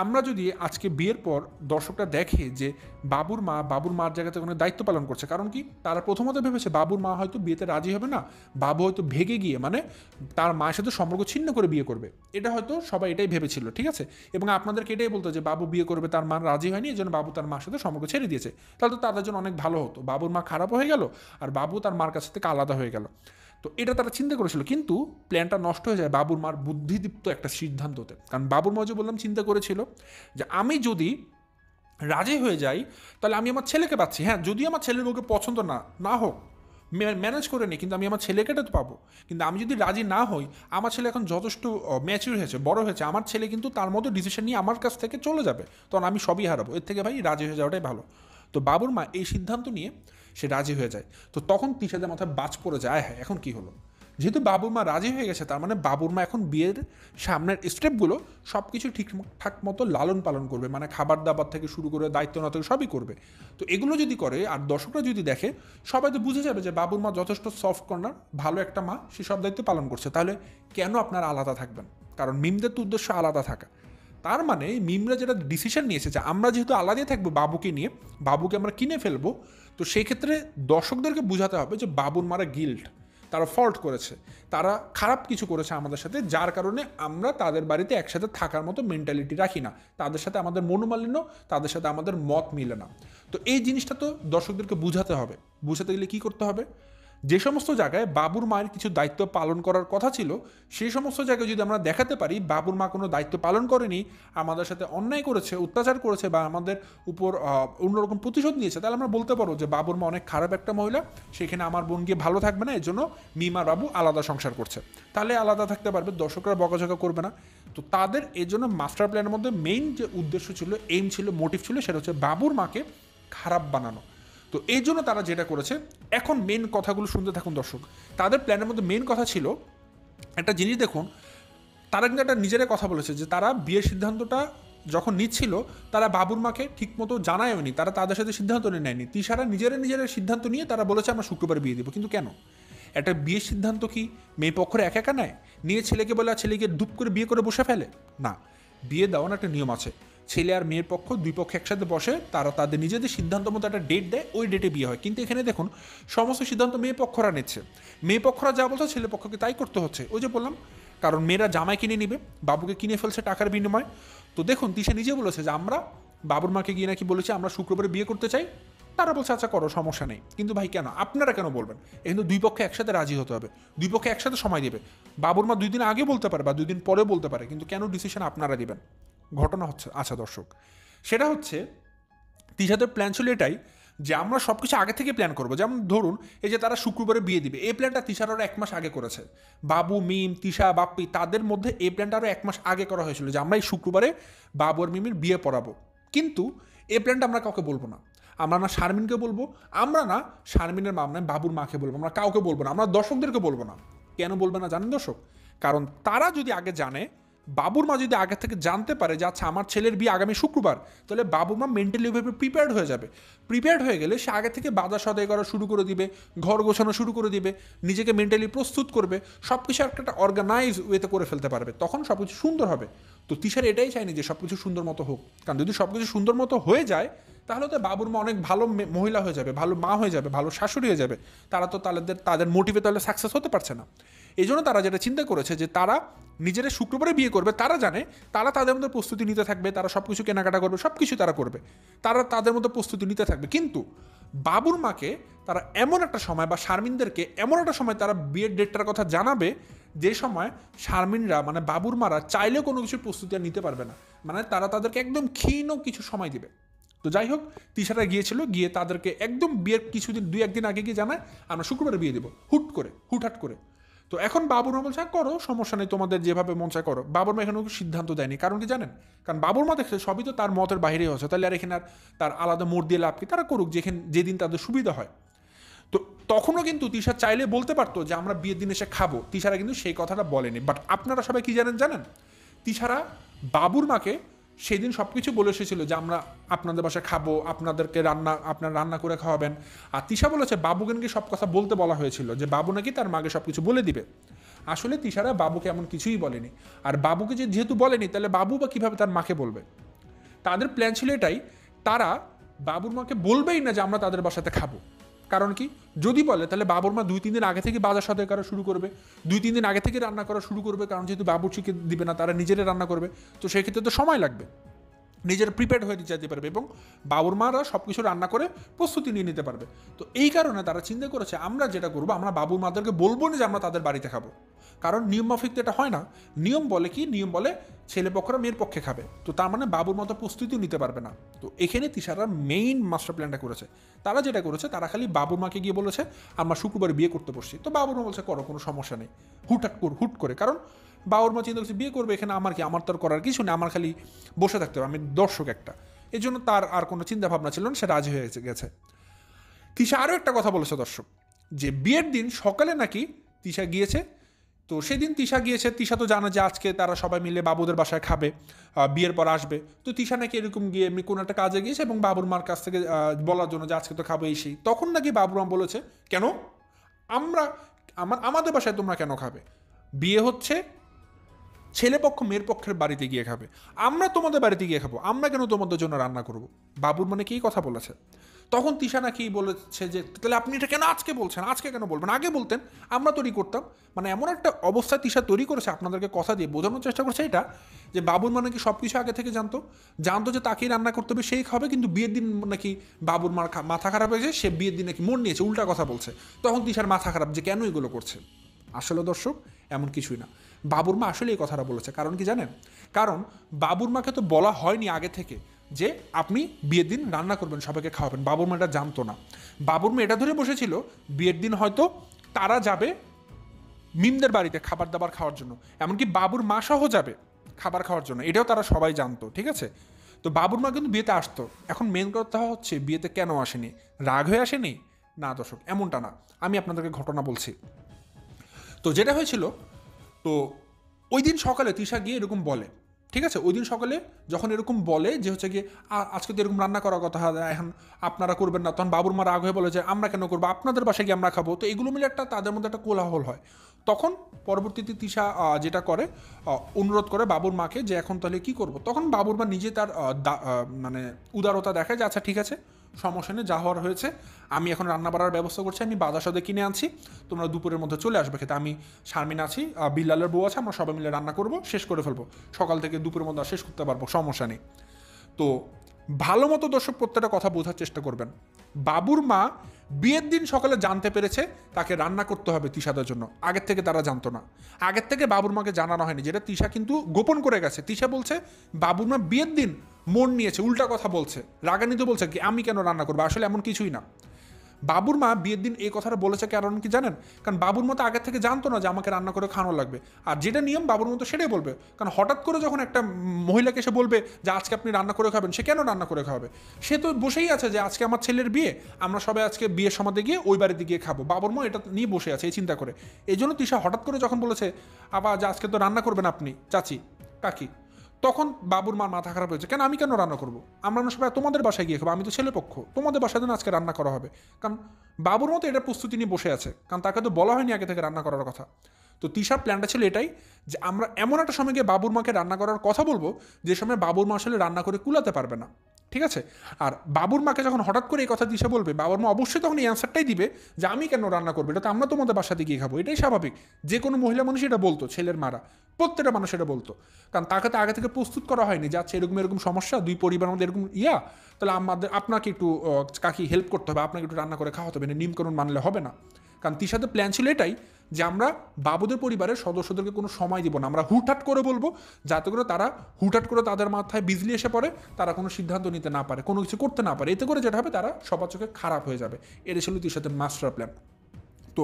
আমরা যদি আজকে বিয়ের পর দর্শকরা দেখে যে বাবুর মার জায়গাতে কোনো দায়িত্ব পালন করছে, কারণ কি তারা প্রথমত ভেবেছে বাবুর মা হয়তো বিয়েতে রাজি হবে না, বাবু হয়তো ভেগে গিয়ে মানে তার মায়ের সাথে সম্পর্ক ছিন্ন করে বিয়ে করবে, এটা হয়তো সবাই এটাই ভেবেছিল, ঠিক আছে। এবং আপনাদেরকে এটাই বলতো যে বাবু বিয়ে করবে, তার মা রাজি হয়নি, এই জন্য বাবু তার মার সাথে সম্পর্ক ছেড়ে দিয়েছে, তাহলে তো তাদের জন্য অনেক ভালো হতো, বাবুর মা খারাপ হয়ে গেল আর বাবু তার মার কাছ থেকে আলাদা হয়ে গেল। তো এটা তারা চিন্তা করেছিল, কিন্তু প্ল্যানটা নষ্ট হয়ে যায় বাবুর মার বুদ্ধিদীপ্ত একটা সিদ্ধান্ততে। কারণ বাবুর মা যে বললাম চিন্তা করেছিল যে আমি যদি রাজি হয়ে যাই তাহলে আমি আমার ছেলেকে পাচ্ছি, হ্যাঁ যদি আমার ছেলের বউকে পছন্দ না হোক, ম্যানেজ করে নিই, কিন্তু আমি আমার ছেলেকে তো পাবো। কিন্তু আমি যদি রাজি না হই, আমার ছেলে এখন যথেষ্ট ম্যাচিউর হয়েছে, বড় হয়েছে, আমার ছেলে কিন্তু তার মতো ডিসিশন নিয়ে আমার কাছ থেকে চলে যাবে, তখন আমি সবই হারাবো, এর থেকে ভাই রাজি হয়ে যাওয়াটাই ভালো। তো বাবুর মা এই সিদ্ধান্ত নিয়ে সে রাজি হয়ে যায়। তো তখন তিশাদের মাথায় বাজ পড়ে যায়, হ্যাঁ এখন কি হলো, যেহেতু বাবুর মা রাজি হয়ে গেছে তার মানে বাবুর মা এখন বিয়ের সামনের স্টেপগুলো সব কিছু ঠিকঠাক মতো লালন পালন করবে, মানে খাবার দাবার থেকে শুরু করে দায়িত্ব না থেকে সবই করবে। তো এগুলো যদি করে আর দর্শকরা যদি দেখে, সবাই তো বুঝে যাবে যে বাবুর মা যথেষ্ট সফট কর্নার, ভালো একটা মা, সে সব দায়িত্ব পালন করছে। তাহলে কেন আপনারা আলাদা থাকবেন? কারণ মিমদের তো উদ্দেশ্য আলাদা থাকা। তার মানে মিমরা যেটা ডিসিশন নিয়েছে যে আমরা যেহেতু আলাদাই থাকবো বাবুকে নিয়ে, বাবুকে আমরা কিনে ফেলবো, তো সেই ক্ষেত্রে দর্শকদেরকে বোঝাতে হবে যে বাবুর মারা গিল্ট, তারা ফল্ট করেছে, তারা খারাপ কিছু করেছে আমাদের সাথে, যার কারণে আমরা তাদের বাড়িতে একসাথে থাকার মতো মেন্টালিটি রাখি না, তাদের সাথে আমাদের মনোমালিন্য, তাদের সাথে আমাদের মত মিলে না। তো এই জিনিসটা তো দর্শকদেরকে বুঝাতে হবে। বুঝাতে গেলে কী করতে হবে? যে সমস্ত জায়গায় বাবুর মায়ের কিছু দায়িত্ব পালন করার কথা ছিল, সেই সমস্ত জায়গায় যদি আমরা দেখাতে পারি বাবুর মা কোনো দায়িত্ব পালন করেনি, আমাদের সাথে অন্যায় করেছে, অত্যাচার করেছে বা আমাদের উপর অন্যরকম প্রতিশোধ নিয়েছে, তাহলে আমরা বলতে পারবো যে বাবুর মা অনেক খারাপ একটা মহিলা, সেখানে আমার বোন গিয়ে ভালো থাকবে না, এর জন্য মিমার বাবু আলাদা সংসার করছে। তাহলে আলাদা থাকতে পারবে, দর্শকরা বকাঝকা করবে না। তো তাদের এর জন্য মাস্টার প্ল্যানের মধ্যে মেইন যে উদ্দেশ্য ছিল, এইম ছিল, মোটিভ ছিল, সেটা হচ্ছে বাবুর মাকে খারাপ বানানো। তো এই জন্য তারা যেটা করেছে, এখন মেন কথাগুলো শুনতে থাকুন দর্শক। তাদের প্ল্যানের মধ্যে মেন কথা ছিল একটা জিনিস দেখুন, তারা কিন্তু একটা নিজেরাই কথা বলেছে যে তারা বিয়ের সিদ্ধান্তটা যখন নিচ্ছিল তারা বাবুর মাকে ঠিকমতো জানায়নি, তারা তাদের সাথে সিদ্ধান্ত নেয়নি। তিশারা নিজেরা সিদ্ধান্ত নিয়ে তারা বলেছে আমরা শুক্রবার বিয়ে দেবো। কিন্তু কেন? একটা বিয়ের সিদ্ধান্ত কি মেয়ে পক্ষের একা একা নেয়? নিয়ে ছেলেকে বলে আর ছেলেকে দুপ করে বিয়ে করে বসে ফেলে না। বিয়ে দেওয়ার একটা নিয়ম আছে। ছেলে আর মেয়ের পক্ষ, দুই পক্ষ একসাথে বসে, তারা তাদের নিজেদের সিদ্ধান্ত মতো একটা ডেট দেয়, ওই ডেটে বিয়ে হয়। কিন্তু এখানে দেখুন সমস্ত সিদ্ধান্ত মেয়ে পক্ষরা নিচ্ছে, মেয়ে পক্ষরা যা বলছে ছেলে পক্ষকে তাই করতে হচ্ছে। ওই যে বললাম, কারণ মেয়েরা জামাই কিনে নিবে, বাবুকে কিনে ফেলছে টাকার বিনিময়। তো দেখুন তিশা নিজে বলেছে যে আমরা বাবুর মাকে গিয়ে নাকি বলেছি আমরা শুক্রবারে বিয়ে করতে চাই। তারা বলছে আচ্ছা করো, সমস্যা নেই। কিন্তু ভাই কেন, আপনারা কেন বলবেন? কিন্তু দুই পক্ষে একসাথে রাজি হতে হবে, দুই পক্ষে একসাথে সময় দেবে। বাবুর মা 2 দিন আগে বলতে পারে বা 2 দিন পরে বলতে পারে, কিন্তু কেন ডিসিশন আপনারা দিবেন? ঘটনা হচ্ছে আচ্ছা দর্শক, সেটা হচ্ছে তিশাদের প্ল্যান ছিল এটাই যে আমরা সব কিছু আগে থেকে প্ল্যান করবো। যেমন ধরুন এই যে তারা শুক্রবারে বিয়ে দিবে, এই প্ল্যানটা তিশার আরও 1 মাস আগে করেছে। বাবু, মিম, তিশা, বাপ্পি তাদের মধ্যে এই প্ল্যানটা আরও 1 মাস আগে করা হয়েছিল যে আমরা এই শুক্রবারে বাবু আর মিমির বিয়ে পড়াবো। কিন্তু এই প্ল্যানটা আমরা কাউকে বলবো না। আমরা না শারমিনকে বলবো, আমরা না শারমিনের মা মানে বাবুর মাকে বলবো, আমরা কাউকে বলবো না, আমরা দর্শকদেরকে বলবো না। কেন বলবে না জানেন দর্শক? কারণ তারা যদি আগে জানে, বাবুর মা যদি আগে থেকে জানতে পারে যে আচ্ছা আমার ছেলের বিয়ে আগামী শুক্রবার, তাহলে বাবুর মা মেন্টালি ভাবে প্রিপেয়ার্ড হয়ে যাবে। প্রিপেয়ার্ড হয়ে গেলে সে আগে থেকে বাজার সদাই করা শুরু করে দিবে, ঘর গোছানো শুরু করে দিবে, নিজেকে মেন্টালি প্রস্তুত করবে, সব কিছু একটা অর্গানাইজ ওয়েতে করে ফেলতে পারবে, তখন সব কিছু সুন্দর হবে। তো তিশার এটাই চায়নি যে সব কিছু সুন্দর মতো হোক, কারণ যদি সব কিছু সুন্দর মতো হয়ে যায় তাহলে তো বাবুর মা অনেক ভালো মহিলা হয়ে যাবে, ভালো মা হয়ে যাবে, ভালো শাশুড়ি হয়ে যাবে। তারা তো তাদের মোটিভে তাহলে সাকসেস হতে পারছে না। এই জন্য তারা যেটা চিন্তা করেছে যে তারা নিজেরা শুক্রবারে বিয়ে করবে, তারা জানে তারা তাদের মধ্যে প্রস্তুতি নিতে থাকবে, তারা সব কিছু কেনাকাটা করবে, সব কিছু তারা করবে, তারা তাদের মধ্যে প্রস্তুতি নিতে থাকবে। কিন্তু বাবুর মাকে তারা এমন একটা সময় বা শারমিনদেরকে এমন একটা সময় তারা বিয়ের ডেটটার কথা জানাবে যে সময় শারমিনরা মানে বাবুর মারা চাইলেও কোনো কিছুর প্রস্তুতি আর নিতে পারবে না, মানে তারা তাদেরকে একদম ক্ষীণ কিছু সময় দিবে। তো যাই হোক, তিশারা গিয়েছিল, গিয়ে তাদেরকে একদম বিয়ের কিছুদিন 2-1 দিন আগে গিয়ে জানায় আমরা শুক্রবারে বিয়ে দেবো, হুটহাট করে। তো এখন বাবুর মা বলছে করো, সমস্যা নেই, তোমাদের যেভাবে মন চায় করো। বাবুর মা এখানে সিদ্ধান্ত দেয়নি, কারণ কি জানেন? কারণ বাবুর মা দেখছে সবই তো তার মতের বাইরেই হচ্ছে, তাহলে আর এখানে আর তার আলাদা মোড় দিয়ে লাভ কি, তারা করুক যেদিন তাদের সুবিধা হয়। তো তখনও কিন্তু তিশা চাইলে বলতে পারতো যে আমরা বিয়ের দিন এসে খাবো, তিশারা কিন্তু সেই কথাটা বলেনি। বাট আপনারা সবাই কি জানেন তিশারা বাবুর মাকে সেদিন সব কিছু বলে এসেছিল যে আমরা আপনাদের বাসায় খাবো, আপনাদেরকে আপনার রান্না করে খাওয়াবেন। আর তিশা বলেছে বাবুকে নাকি সব কথা বলতে বলা হয়েছিল, যে বাবু নাকি তার মাকে সব কিছু বলে দিবে। আসলে তিশারা বাবুকে এমন কিছুই বলেনি। আর বাবুকে যেহেতু বলেনি, তাহলে বাবু বা কীভাবে তার মাকে বলবে? তাদের প্ল্যান ছিল এটাই, তারা বাবুর মাকে বলবেই না যে আমরা তাদের বাসাতে খাবো। কারণ কি, যদি বলে তাহলে বাবুর মা 2-3 দিন আগে থেকে বাজার সদাই করা শুরু করবে, 2-3 দিন আগে থেকে রান্না করা শুরু করবে, কারণ যেহেতু বাবুর্চিকে দিবে না, তারা নিজেরা রান্না করবে। তো সেক্ষেত্রে তো সময় লাগবে, নিজের প্রিপেয়ার্ড হয়ে যেতে পারবে এবং বাবুর মারা সব কিছু রান্না করে প্রস্তুতি নিয়ে নিতে পারবে। তো এই কারণে তারা চিন্তা করেছে আমরা যেটা করবো, আমরা বাবুর মাদেরকে বলবো না যে আমরা তাদের বাড়িতে খাবো, কারণ নিয়ম মাফিক তো এটা হয় না। নিয়ম বলে কি, নিয়ম বলে ছেলে পক্ষরা মেয়ের পক্ষে খাবে, তো তার মানে বাবুর মতো প্রস্তুতিও নিতে পারবে না। তো এখানে তিশারা মেইন মাস্টার প্ল্যানটা করেছে। তারা যেটা করেছে, তারা খালি বাবুর মাকে গিয়ে বলেছে আমরা শুক্রবার বিয়ে করতে বসছি। তো বাবুর মা বলছে করো, কোনো সমস্যা নেই, হুট করে। কারণ বাবুর মা চিন্তা করছে বিয়ে করবে, এখানে আমার কি, আমার তো আর করার কিছু নেই, আমার খালি বসে থাকতে হবে, আমি দর্শক একটা। এই জন্য তার আর কোনো চিন্তা ভাবনা ছিল না, সে রাজি হয়ে গেছে। তিশা আরও একটা কথা বলেছে দর্শক, যে বিয়ের দিন সকালে নাকি তিশা গিয়েছে, তো সেদিন তিশা গিয়েছে, তিশা তো জানে যে আজকে তারা সবাই মিলে বাবুদের বাসায় খাবে, বিয়ের পর আসবে, তো তিশা নাকি এরকম গিয়ে এমনি কোনো একটা কাজে গিয়েছে এবং বাবুর মার কাছ থেকে বলার জন্য যে আজকে তো খাবো এই সেই, তখন নাকি বাবুর মা বলেছে কেন আমরা আমাদের বাসায় তোমরা কেন খাবে, বিয়ে হচ্ছে ছেলে পক্ষ মেয়ের পক্ষের বাড়িতে গিয়ে খাবে, আমরা তোমাদের বাড়িতে গিয়ে খাবো, আমরা কেন তোমাদের জন্য রান্না করব। বাবুর মানে কি কথা বলেছে। তখন তিশা নাকি বলেছে যে তাহলে আপনি এটা কেন আজকে বলছেন, আজকে কেন বলবেন, আগে বলতেন আমরা তৈরি করতাম। মানে এমন একটা অবস্থা তিশা তৈরি করেছে, আপনাদেরকে কথা দিয়ে বোঝানোর চেষ্টা করছে এটা, যে বাবুর মানে কি সব কিছু আগে থেকে জানতো যে তাকেই রান্না করতে হবে, সেই খাবে, কিন্তু বিয়ের দিন নাকি বাবুর মার মাথা খারাপ হয়েছে, সে বিয়ের দিন নাকি মন নিয়েছে, উল্টা কথা বলছে। তখন তিশার মাথা খারাপ যে কেন এগুলো করছে। আসলে দর্শক এমন কিছুই না, বাবুর মা আসলে এই কথাটা বলেছে। কারণ কি জানেন, কারণ বাবুর মাকে তো বলা হয়নি আগে থেকে যে আপনি বিয়ের দিন রান্না করবেন, সবাইকে খাওয়াবেন, বাবুর মা এটা জানতো না। বাবুর মা এটা ধরে বসেছিল বিয়ের দিন হয়তো তারা যাবে মিমদের বাড়িতে খাবার দাবার খাওয়ার জন্য, এমনকি বাবুর মা সহ যাবে খাবার খাওয়ার জন্য, এটাও তারা সবাই জানতো, ঠিক আছে। তো বাবুর মা কিন্তু বিয়েতে আসতো। এখন মেন কথা হচ্ছে বিয়েতে কেন আসেনি, রাগ হয়ে আসেনি না দর্শক, এমনটা না, আমি আপনাদেরকে ঘটনা বলছি। তো যেটা হয়েছিল, তো ওই দিন সকালে তিশা গিয়ে এরকম বলে, ঠিক আছে, ওই দিন সকালে যখন এরকম বলে যে হচ্ছে গিয়ে আজকে তো এরকম রান্না করার কথা, এখন আপনারা করবেন না, তখন বাবুর মা রাগ হয়ে বলে যে আমরা কেন করবো, আপনাদের বাসায় গিয়ে আমরা খাবো। তো এগুলো মিলে একটা তাদের মধ্যে একটা কোলাহল হয়। তখন পরবর্তীতে তিশা যেটা করে, অনুরোধ করে বাবুর মাকে যে এখন তাহলে কী করবো। তখন বাবুর মা নিজে তার মানে উদারতা দেখায় যে আচ্ছা ঠিক আছে, সমস্যা নেই, যা হওয়ার হয়েছে, আমি এখন রান্না বাড়ার ব্যবস্থা করছি, আমি বাজার সদে কিনে আনছি, তোমরা দুপুরের মধ্যে চলে আসবে খেতে, আমি শারমিন আছি, বিল্লালের বউ আছে, আমরা সবাই মিলে রান্না করব, শেষ করে ফেলবো, সকাল থেকে দুপুরের মধ্যে শেষ করতে পারবো, সমস্যা নেই। তো ভালো মতো দর্শক প্রত্যেকটা কথা বোঝার চেষ্টা করবেন। বাবুর মা বিয়ের দিন সকালে জানতে পেরেছে তাকে রান্না করতে হবে তিশাদের জন্য, আগের থেকে তারা জানতো না, আগের থেকে বাবুর মাকে জানানো হয়নি, যেটা তিশা কিন্তু গোপন করে গেছে। তিশা বলছে বাবুর মা বিয়ের দিন মন নিয়েছে, উল্টা কথা বলছে, রাগান্বিত বলছে কি আমি কেন রান্না করবো, আসলে এমন কিছুই না। বাবুর মা বিয়ের দিন এই কথাটা বলেছে কারণ কি জানেন, কারণ বাবুর মতো আগে থেকে জানতো না যে আমাকে রান্না করে খাওয়ানো লাগবে, আর যেটা নিয়ম বাবুর মতো সেটাই বলবে। কারণ হঠাৎ করে যখন একটা মহিলাকে এসে বলবে যে আজকে আপনি রান্না করে খাবেন, সে কেন রান্না করে খাওয়াবে, সে তো বসেই আছে যে আজকে আমার ছেলের বিয়ে, আমরা সবাই আজকে বিয়ের সমাধে গিয়ে ওই বাড়িতে গিয়ে খাবো, বাবুর মা এটা নিয়ে বসে আছে এই চিন্তা করে। এই জন্য তিশা হঠাৎ করে যখন বলেছে আবার যে আজকে তো রান্না করবেন আপনি চাচি কাকি, তখন বাবুর মার মাথা খারাপ হয়েছে, কেন আমি কেন রান্না করবো, আমরা না সবাই তোমাদের বাসায় গিয়ে খাবো, আমি তো ছেলে পক্ষ, তোমাদের বাসায় দিন আজকে রান্না করা হবে। কারণ বাবুর মতো এটা প্রস্তুতি নিয়ে বসে আছে, কারণ তাকে তো বলা হয়নি আগে থেকে রান্না করার কথা। তো তিশার প্ল্যানটা ছিল এটাই, যে আমরা এমন একটা সময় গিয়ে বাবুর মাকে রান্না করার কথা বলবো যে সময় বাবুর মা আসলে রান্না করে কুলাতে পারবে না, ঠিক আছে। আর বাবুর মাকে যখন হঠাৎ করে এই কথা দিশা বলবে, বাবুর মা অবশ্যই তখন এই অ্যান্সারটাই দিবে যে আমি কেন রান্না করবো, এটা তো আমরা তোমাদের বাসাতে গিয়ে খাবো, এটাই স্বাভাবিক। যে কোনো মহিলা মানুষ এটা বলতো, ছেলের মারা প্রত্যেকটা মানুষ এটা বলতো, কারণ তাকে তো আগে থেকে প্রস্তুত করা হয়নি যে আচ্ছা এরকম এরকম সমস্যা, দুই পরিবারের মধ্যে এরকম তাহলে আপনাকে একটু কাকি হেল্প করতে হবে, আপনাকে একটু রান্না করে খাওয়াতে হবে, নিয়মকানুন মানলে হবে না। কারণ তিশাদের প্ল্যান ছিল এটাই যে আমরা বাবুদের পরিবারের সদস্যদেরকে কোনো সময় দিব না, আমরা হুটহাট করে বলবো, যাতে করে তারা হুটহাট করে তাদের মাথায় বিজলি এসে পড়ে, তারা কোনো সিদ্ধান্ত নিতে না পারে, কোনো কিছু করতে না পারে, এতে করে যেটা হবে তারা সবার চোখে খারাপ হয়ে যাবে। এটা ছিল তিশাদের মাস্টার প্ল্যান। তো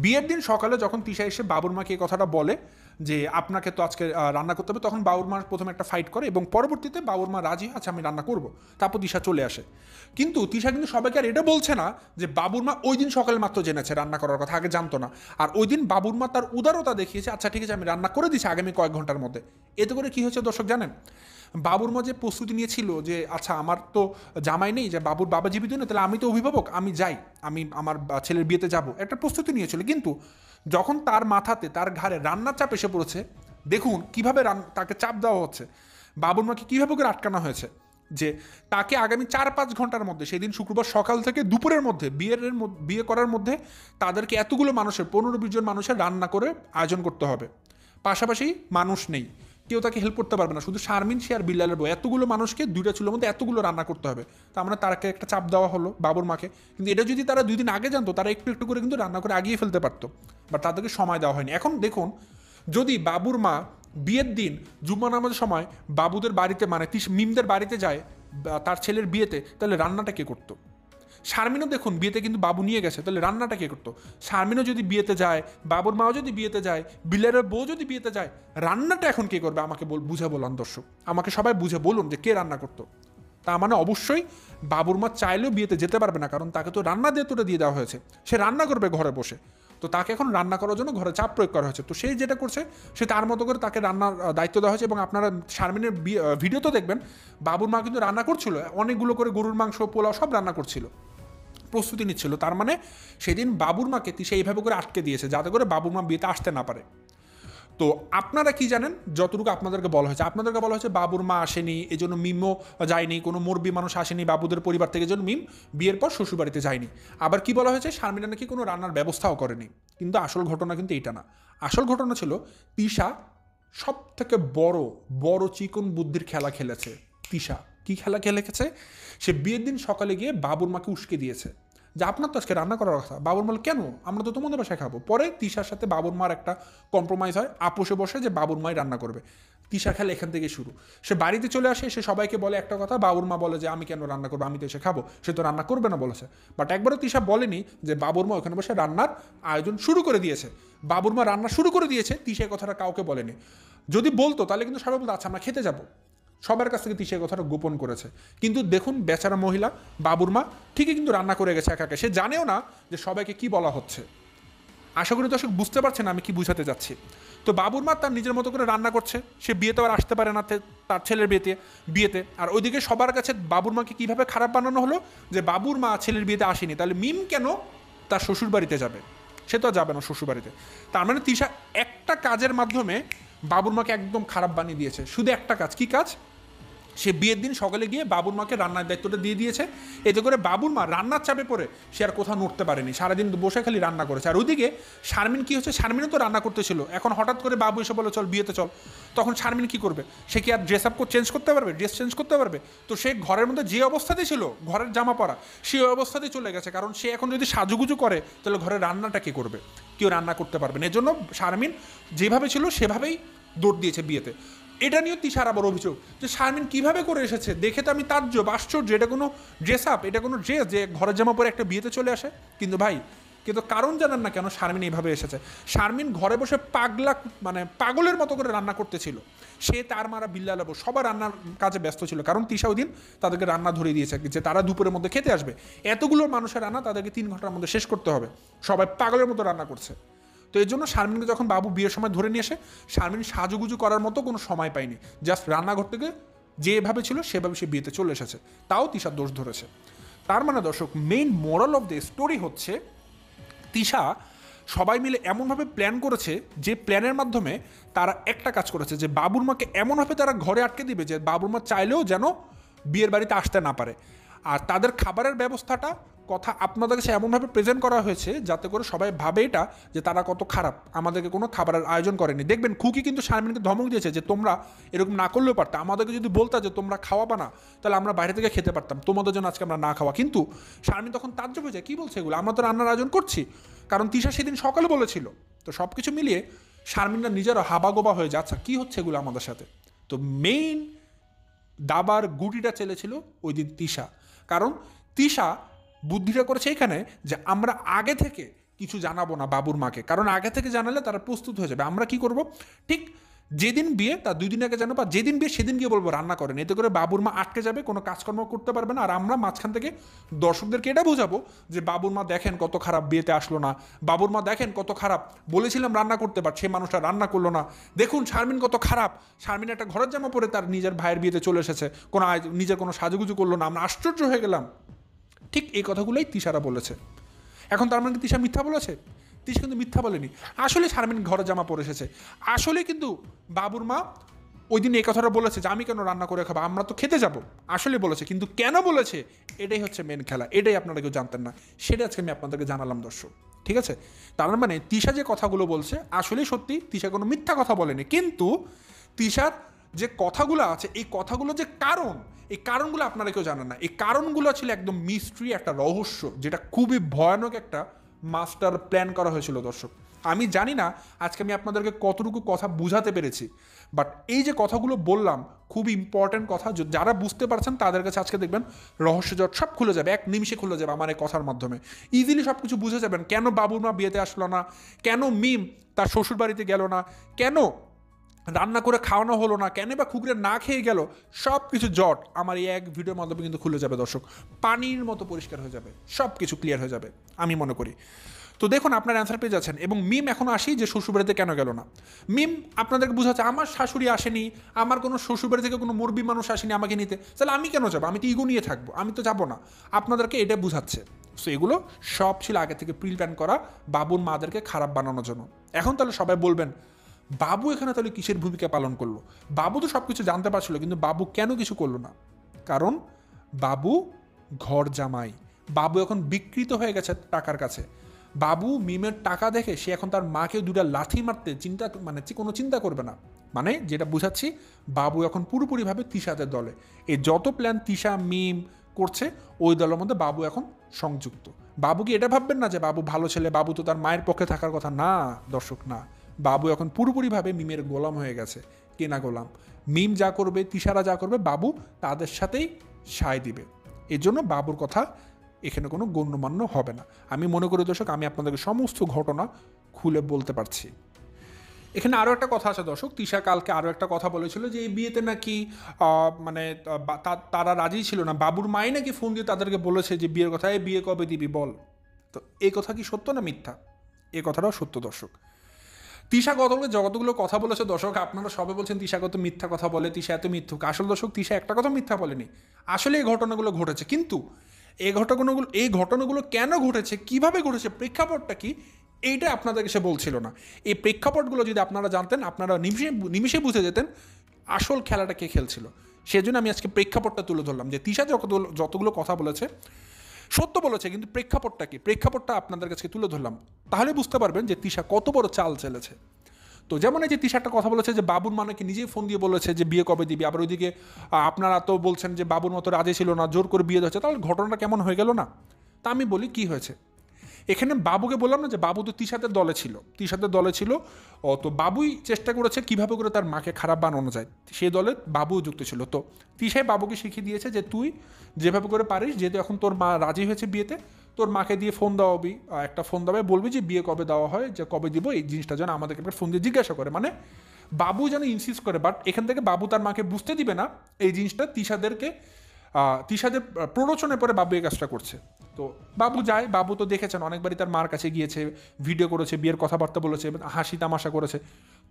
বিয়ের দিন সকালে যখন তিশা এসে বাবুর মাকে এই কথাটা বলে যে আপনাকে তো আজকে রান্না করতে হবে, তখন বাবুর মা প্রথমে একটা ফাইট করে এবং পরবর্তীতে বাবুর মা রাজি আছে আমি রান্না করব, তারপর তিশা চলে আসে। কিন্তু তিশা কিন্তু সবাইকে আর এটা বলছে না যে বাবুর মা ওই দিন সকালে মাত্র জেনেছে রান্না করার কথা, আগে জানতো না। আর ওই দিন বাবুর মা তার উদারতা দেখিয়েছে, আচ্ছা ঠিক আছে আমি রান্না করে দিচ্ছি আগামী কয়েক ঘন্টার মধ্যে। এতে করে কী হয়েছে দর্শক জানেন, বাবুর মা যে প্রস্তুতি নিয়েছিল যে আচ্ছা আমার তো জামাই নেই, যে বাবুর বাবা জীবিত নেই, তাহলে আমি তো অভিভাবক, আমি যাই, আমি আমার ছেলের বিয়েতে যাব, একটা প্রস্তুতি নিয়েছিল। কিন্তু যখন তার মাথাতে তার ঘাড়ে রান্নার চাপ এসে পড়েছে, দেখুন কীভাবে তাকে চাপ দেওয়া হচ্ছে, বাবুর মাকে কীভাবে করে আটকানো হয়েছে, যে তাকে আগামী 4-5 ঘন্টার মধ্যে, সেদিন শুক্রবার সকাল থেকে দুপুরের মধ্যে বিয়ে করার মধ্যে তাদেরকে এতগুলো মানুষের 15-20 জন মানুষের রান্না করে আয়োজন করতে হবে, পাশাপাশি মানুষ নেই, কেউ তাকে হেল্প করতে পারবে না, শুধু শারমিন সে আর বিল্লালের বউ, এতগুলো মানুষকে 2টা চুলোর মধ্যে এতগুলো রান্না করতে হবে। তার মানে তাকে একটা চাপ দেওয়া হলো বাবুর মাকে। কিন্তু এটা যদি তারা 2 দিন আগে জানতো, তারা একটু একটু করে কিন্তু রান্না করে আগিয়ে ফেলতে পারতো, বাট তাদেরকে সময় দেওয়া হয়নি। এখন দেখুন, যদি বাবুর মা বিয়ের দিন জুম্মা নামাজের সময় বাবুদের বাড়িতে মানে মিমদের বাড়িতে যায় তার ছেলের বিয়েতে, তাহলে রান্নাটা কে করতো? শারমিনও দেখুন বিয়েতে কিন্তু বাবু নিয়ে গেছে, তাহলে রান্নাটা কে করতো? শারমিনও যদি বিয়েতে যায়, বাবুর মাও যদি বিয়েতে যায়, বিল্লালের বউ যদি বিয়েতে যায়, রান্নাটা এখন কে করবে? আমাকে বুঝে বলুন দর্শক, আমাকে সবাই বুঝে বলুন যে কে রান্না করতো। তার মানে অবশ্যই বাবুর মা চাইলেও বিয়েতে যেতে পারবে না, কারণ তাকে তো রান্না দিয়ে তোটা দিয়ে দেওয়া হয়েছে, সে রান্না করবে ঘরে বসে। তো তাকে এখন রান্না করার জন্য ঘরে চাপ প্রয়োগ করা হয়েছে। তো সে যেটা করছে, সে তার মতো করে তাকে রান্নার দায়িত্ব দেওয়া হয়েছে। এবং আপনারা শারমিনের ভিডিও তো দেখবেন, বাবুর মা কিন্তু রান্না করছিল, অনেকগুলো করে গরুর মাংস, পোলাও সব রান্না করছিল, প্রস্তুতি নিচ্ছিল। তার মানে সেদিন বাবুর মাকে তিশা এইভাবে করে আটকে দিয়েছে যাতে করে বাবুর মা বিয়েতে আসতে না পারে। তো আপনারা কি জানেন, যতটুকু আপনাদেরকে বলা হয়েছে, আপনাদেরকে বলা হয়েছে বাবুর মা আসেনি, এই জন্য মিমও যায়নি, কোনো মুরব্বী মানুষ আসেনি বাবুদের পরিবার থেকে, জন্য মিম বিয়ের পর শ্বশুরবাড়িতে যায়নি। আবার কি বলা হয়েছে, শারমিনা নাকি কোনো রান্নার ব্যবস্থাও করেনি। কিন্তু আসল ঘটনা কিন্তু এটা না। আসল ঘটনা ছিল তিশা সব থেকে বড় বড় চিকন বুদ্ধির খেলা খেলেছে। তিশা কি খেলা খেলেছে, সে বিয়ের দিন সকালে গিয়ে বাবুর মাকে উস্কে দিয়েছে যে আপনার তো আজকে রান্না করার কথা। বাবুর মাল কেন, আমরা তো তোমাদের বাসায় খাবো। পরে তিশার সাথে বাবুর মার একটা কম্প্রোমাইজ হয়, আপোষে বসে যে বাবুর মাই রান্না করবে। তিশার খেলা এখান থেকে শুরু। সে বাড়িতে চলে আসে, সে সবাইকে বলে একটা কথা, বাবুর মা বলে যে আমি কেন রান্না করবো, আমি তো এসে খাবো, সে তো রান্না করবে না বলেছে। বাট একবারও তিশা বলেনি যে বাবুর মা ওখানে বসে রান্নার আয়োজন শুরু করে দিয়েছে। বাবুর মা রান্না শুরু করে দিয়েছে, তিশা কথাটা কাউকে বলেনি। যদি বলতো তাহলে কিন্তু সবাই বলতো আচ্ছা আমরা খেতে যাবো, সবার কাছ থেকে তিশা কথাটা গোপন করেছে। কিন্তু দেখুন বেচারা মহিলা বাবুর মা ঠিকই কিন্তু রান্না করে গেছে একাকে, সে জানেও না যে সবাইকে কি বলা হচ্ছে। আশা করি দর্শক বুঝতে পারছেন আমি কি বুঝাতে যাচ্ছি। তো বাবুর মা তার নিজের মতো করে রান্না করছে, সে বিয়েতে আর আসতে পারে না তার ছেলের বিয়েতে। আর ওইদিকে সবার কাছে বাবুর মাকে কীভাবে খারাপ বানানো হলো যে বাবুর মা ছেলের বিয়েতে আসেনি, তাহলে মিম কেন তার শ্বশুর বাড়িতে যাবে, সে তো যাবে না শ্বশুর বাড়িতে। তার মানে তিশা একটা কাজের মাধ্যমে বাবুর মাকে একদম খারাপ বানিয়ে দিয়েছে। শুধু একটা কাজ, কি কাজ, সে বিয়ের দিন সকালে গিয়ে বাবুর মাকে রান্নার দায়িত্বটা দিয়ে দিয়েছে। এতে করে বাবুর মা রান্নার চাপে পড়ে সে আর কোথাও নড়তে পারেনি, সারাদিন বসে খালি রান্না করেছে। আর ওইদিকে শারমিন কি হচ্ছে, শারমিনও তো রান্না করতেছিল, এখন হঠাৎ করে বাবু এসে বলে চল বিয়েতে চল, তখন শারমিন কি করবে, সে কি আর ড্রেস আপ চেঞ্জ করতে পারবে, ড্রেস চেঞ্জ করতে পারবে? তো সে ঘরের মধ্যে যে অবস্থাতেই ছিল, ঘরের জামা পরা, সেই অবস্থাতেই চলে গেছে। কারণ সে এখন যদি সাজুগুজু করে তাহলে ঘরে রান্নাটা কে করবে, কেউ রান্না করতে পারবে না। এর জন্য শারমিন যেভাবে ছিল সেভাবেই দৌড় দিয়েছে বিয়েতে। এটা নিয়েও তিশার আবার অভিযোগ যে শারমিন কিভাবে করে এসেছে, দেখে তো আমি তাজ্জব, আশ্চর্য, এটা কোনো ড্রেস আপ, এটা কোনো ড্রেস যে ঘরের জামা পরে একটা বিয়েতে চলে আসে। কিন্তু ভাই, কিন্তু কারণ জানেন না কেন শারমিন এইভাবে এসেছে। শারমিন ঘরে বসে পাগলের মতো করে রান্না করতেছিল, সে তার মারা বিল্লা লাবো সবার রান্নার কাজে ব্যস্ত ছিল। কারণ তিশা ওই দিন তাদেরকে রান্না ধরিয়ে দিয়েছে যে তারা দুপুরের মধ্যে খেতে আসবে, এতগুলো মানুষের রান্না তাদেরকে 3 ঘন্টার মধ্যে শেষ করতে হবে, সবাই পাগলের মতো রান্না করছে। তো এই জন্য শারমিনকে যখন বাবু বিয়ের সময় ধরে নিয়ে এসে, শারমিন সাজুগুজু করার মতো কোনো সময় পায়নি, জাস্ট রান্নাঘর থেকে যেভাবে ছিল সেভাবে সে বিয়েতে চলে এসেছে, তাও তিশার দোষ ধরেছে। তার মানে দর্শক, main moral of the story হচ্ছে তিশা সবাই মিলে এমনভাবে প্ল্যান করেছে যে প্ল্যানের মাধ্যমে তারা একটা কাজ করেছে যে বাবুর মাকে এমনভাবে তারা ঘরে আটকে দিবে যে বাবুর মা চাইলেও যেন বিয়ের বাড়িতে আসতে না পারে। আর তাদের খাবারের ব্যবস্থাটা কথা আপনাদের কাছে এমনভাবে প্রেজেন্ট করা হয়েছে যাতে করে সবাই ভাবে এটা যে তারা কত খারাপ, আমাদেরকে কোনো খাবারের আয়োজন করেনি। দেখবেন খুকি কিন্তু শারমিনকে ধমক দিয়েছে যে তোমরা এরকম না করলেও পারতা, আমাদেরকে যদি বলতা যে তোমরা খাওয়াবা না তাহলে আমরা বাইরে থেকে খেতে পারতাম, তোমাদের জন্য আজকে আমরা না খাওয়া। কিন্তু শারমিন তখন তাজ্জব হয়ে যায়, কী বলছে এগুলো, আমরা তো রান্নার আয়োজন করছি। কারণ তিশা সেদিন সকালে বলেছিল। তো সব কিছু মিলিয়ে শারমিনরা নিজেরও হাবাগোবা হয়ে যায়, আচ্ছা কী হচ্ছে এগুলো আমাদের সাথে। তো মেইন দাবার গুটিটা চেলেছিল ওই দিন তিশা। কারণ তিশা বুদ্ধিটা করেছে এইখানে যে আমরা আগে থেকে কিছু জানাবো না বাবুর মাকে, কারণ আগে থেকে জানালে তারা প্রস্তুত হয়ে যাবে। আমরা কি করব, ঠিক যেদিন বিয়ে তার 2 দিন আগে জানাবো, বা যেদিন বিয়ে সেদিন গিয়ে বলবো রান্না করেন, এতে করে বাবুর মা আটকে যাবে, কোনো কাজকর্ম করতে পারবে না। আর আমরা মাঝখান থেকে দর্শকদেরকে এটা বোঝাবো যে বাবুর মা দেখেন কত খারাপ, বিয়েতে আসলো না, বাবুর মা দেখেন কত খারাপ, বলেছিলাম রান্না করতে পার, সে মানুষটা রান্না করলো না, দেখুন শারমিন কত খারাপ, শারমিন একটা ঘরের জামা পরে তার নিজের ভাইয়ের বিয়েতে চলে এসেছে, নিজের কোনো সাজুগুজু করলো না, আমরা আশ্চর্য হয়ে গেলাম। ঠিক এই কথাগুলোই তিশারা বলেছে। এখন তার মানে কি তিশা মিথ্যা বলেছে? তিশা কিন্তু মিথ্যা বলেনি, আসলে শারমিন ঘরের জামা পরে এসেছে। আসলে কিন্তু বাবুর মা ওই দিন এই কথাটা বলেছে যে আমি কেন রান্না করে খাবো, আমরা তো খেতে যাব, আসলে বলেছে। কিন্তু কেন বলেছে, এটাই হচ্ছে মেন খেলা, এটাই আপনারা কেউ জানতেন না, সেটা আজকে আমি আপনাদেরকে জানালাম দর্শক। ঠিক আছে, তার মানে তিশা যে কথাগুলো বলছে আসলেই সত্যি, তিশা কোনো মিথ্যা কথা বলেনি। কিন্তু তিশার যে কথাগুলো আছে, এই কথাগুলো যে কারণ, এই কারণগুলো আপনারা কেউ জানেন না। এই কারণগুলো ছিল একদম মিস্ট্রি, একটা রহস্য, যেটা খুবই ভয়ানক একটা মাস্টার প্ল্যান করা হয়েছিল দর্শক। আমি জানি না আজকে আমি আপনাদেরকে কতটুকু কথা বুঝাতে পেরেছি, বাট এই যে কথাগুলো বললাম খুব ইম্পর্টেন্ট কথা, যারা বুঝতে পারছেন তাদের কাছে আজকে দেখবেন রহস্যজট সব খুলে যাবে, এক নিমিষে খুলে যাবে আমার এই কথার মাধ্যমে। ইজিলি সব কিছু বুঝে যাবেন, কেন বাবুর মা বিয়েতে আসলো না, কেন মিম তার শ্বশুর বাড়িতে গেল না, কেন রান্না করে খাওয়ানো হলো না, কেন বা খুকরে না খেয়ে গেল, সব কিছু জট আমার এই এক ভিডিওর মাধ্যমে কিন্তু খুলে যাবে দর্শক, পানির মতো পরিষ্কার হয়ে যাবে, সব কিছু ক্লিয়ার হয়ে যাবে আমি মনে করি। তো দেখুন আপনার অ্যান্সার পেয়ে যাচ্ছেন। এবং মিম এখন আসি যে শ্বশুরবাড়িতে কেন গেল না। মিম আপনাদেরকে বোঝাচ্ছে আমার শাশুড়ি আসেনি, আমার কোনো শ্বশুরবাড়ি থেকে কোনো মুরবি মানুষ আসেনি আমাকে নিতে, তাহলে আমি কেন যাবো, আমি তো ইগো নিয়ে থাকবো, আমি তো যাবো না, আপনাদেরকে এটা বুঝাচ্ছে। সো এগুলো সব ছিল আগে থেকে প্রি প্ল্যান করা বাবুর মাদেরকে খারাপ বানানোর জন্য। এখন তাহলে সবাই বলবেন বাবু এখানে তাহলে কিসের ভূমিকা পালন করলো? বাবু তো সব কিছু জানতে পারছিল, কিন্তু বাবু কেন কিছু করলো না? কারণ বাবু ঘর জামাই, বাবু এখন বিকৃত হয়ে গেছে টাকার কাছে। বাবু মিমের টাকা দেখে সে এখন তার মাকে দুটা লাথি মারতে কোনো চিন্তা করবে না। মানে যেটা বুঝাচ্ছি, বাবু এখন পুরোপুরিভাবে তিশাদের দলে। এই যত প্ল্যান তিশা মিম করছে ওই দলের মধ্যে বাবু এখন সংযুক্ত। বাবু কি এটা ভাববেন না যে বাবু ভালো ছেলে, বাবু তো তার মায়ের পক্ষে থাকার কথা না দর্শক, না। বাবু এখন পুরোপুরিভাবে মিমের গোলাম হয়ে গেছে, কেনা গোলাম। মিম যা করবে, তিশারা যা করবে, বাবু তাদের সাথেই সায় দিবে। এর জন্য বাবুর কথা এখানে কোনো গণ্যমান্য হবে না। আমি মনে করি দর্শক আমি আপনাদেরকে সমস্ত ঘটনা খুলে বলতে পারছি। এখানে আরও একটা কথা আছে দর্শক, তিশা কালকে আরও একটা কথা বলেছিল যে এই বিয়েতে নাকি তারা রাজি ছিল না। বাবুর মাই নাকি ফোন দিয়ে তাদেরকে বলেছে যে বিয়ের কথা, এই বিয়ে কবে দিবি বল। তো এই কথা কি সত্য না মিথ্যা? এই কথাটাও সত্য দর্শক। তিশা যতগুলো কথা বলেছে দর্শক, আপনারা সবে বলছেন তিশা কত মিথ্যা কথা বলে, তিশা এত মিথ্যুক। আসল দর্শক তিশা একটা কথা মিথ্যা বলেনি, আসলে এই ঘটনাগুলো ঘটেছে। কিন্তু এই ঘটনাগুলো কেন ঘটেছে, কিভাবে ঘটেছে, প্রেক্ষাপটটা কি, এইটা আপনাদেরকে সে বলছিল না। এই প্রেক্ষাপটগুলো যদি আপনারা জানতেন, আপনারা নিমিষে বুঝে যেতেন আসল খেলাটা কে খেলছিল। সেজন্য আমি আজকে প্রেক্ষাপটটা তুলে ধরলাম যে তিশা যতগুলো কথা বলেছে সত্য বলেছে, কিন্তু প্রেক্ষাপটটা কি, প্রেক্ষাপটটা আপনাদের কাছে তুলে ধরলাম। তাহলে বুঝতে পারবেন যে তিশা কত বড় চাল চেলেছে। তো যেমন এই যে তিশা একটা কথা বলেছে যে বাবুর মানাকে নিজেই ফোন দিয়ে বলেছে যে বিয়ে কবে দিবি, আবার ওইদিকে আপনারা তো বলছেন যে বাবুর মতো রাজি ছিল না, জোর করে বিয়ে হচ্ছে, তাহলে ঘটনাটা কেমন হয়ে গেল না? তা আমি বলি কি হয়েছে। এখানে বাবুকে বললাম না যে বাবু তো তিশাদের দলে ছিল। তো বাবুই চেষ্টা করেছে কিভাবে করে তার মাকে খারাপ বানানো যায়, সেই দলে বাবুও যুক্ত ছিল। তো তিশাই বাবুকে শিখিয়ে দিয়েছে যে তুই যেভাবে করে পারিস, যেহেতু এখন তোর মা রাজি হয়েছে বিয়েতে, তোর মাকে দিয়ে ফোন দেওয়াবি, একটা ফোন দেওয়াবে, বলবি যে বিয়ে কবে দেওয়া হয়, যে কবে দিব, এই জিনিসটা যেন আমাদেরকে একটা ফোন দিয়ে জিজ্ঞাসা করে। মানে বাবু যেন ইনসিস্ট করে, বাট এখান থেকে বাবু তার মাকে বুঝতে দিবে না এই জিনিসটা তিশাদের প্ররোচনে পরে বাবু এই কাজটা করছে। তো বাবু যায়, বাবু তো দেখেছেন অনেকবারই তার মার কাছে গিয়েছে, ভিডিও করেছে, বিয়ের কথাবার্তা বলেছে, হাসি তামাশা করেছে।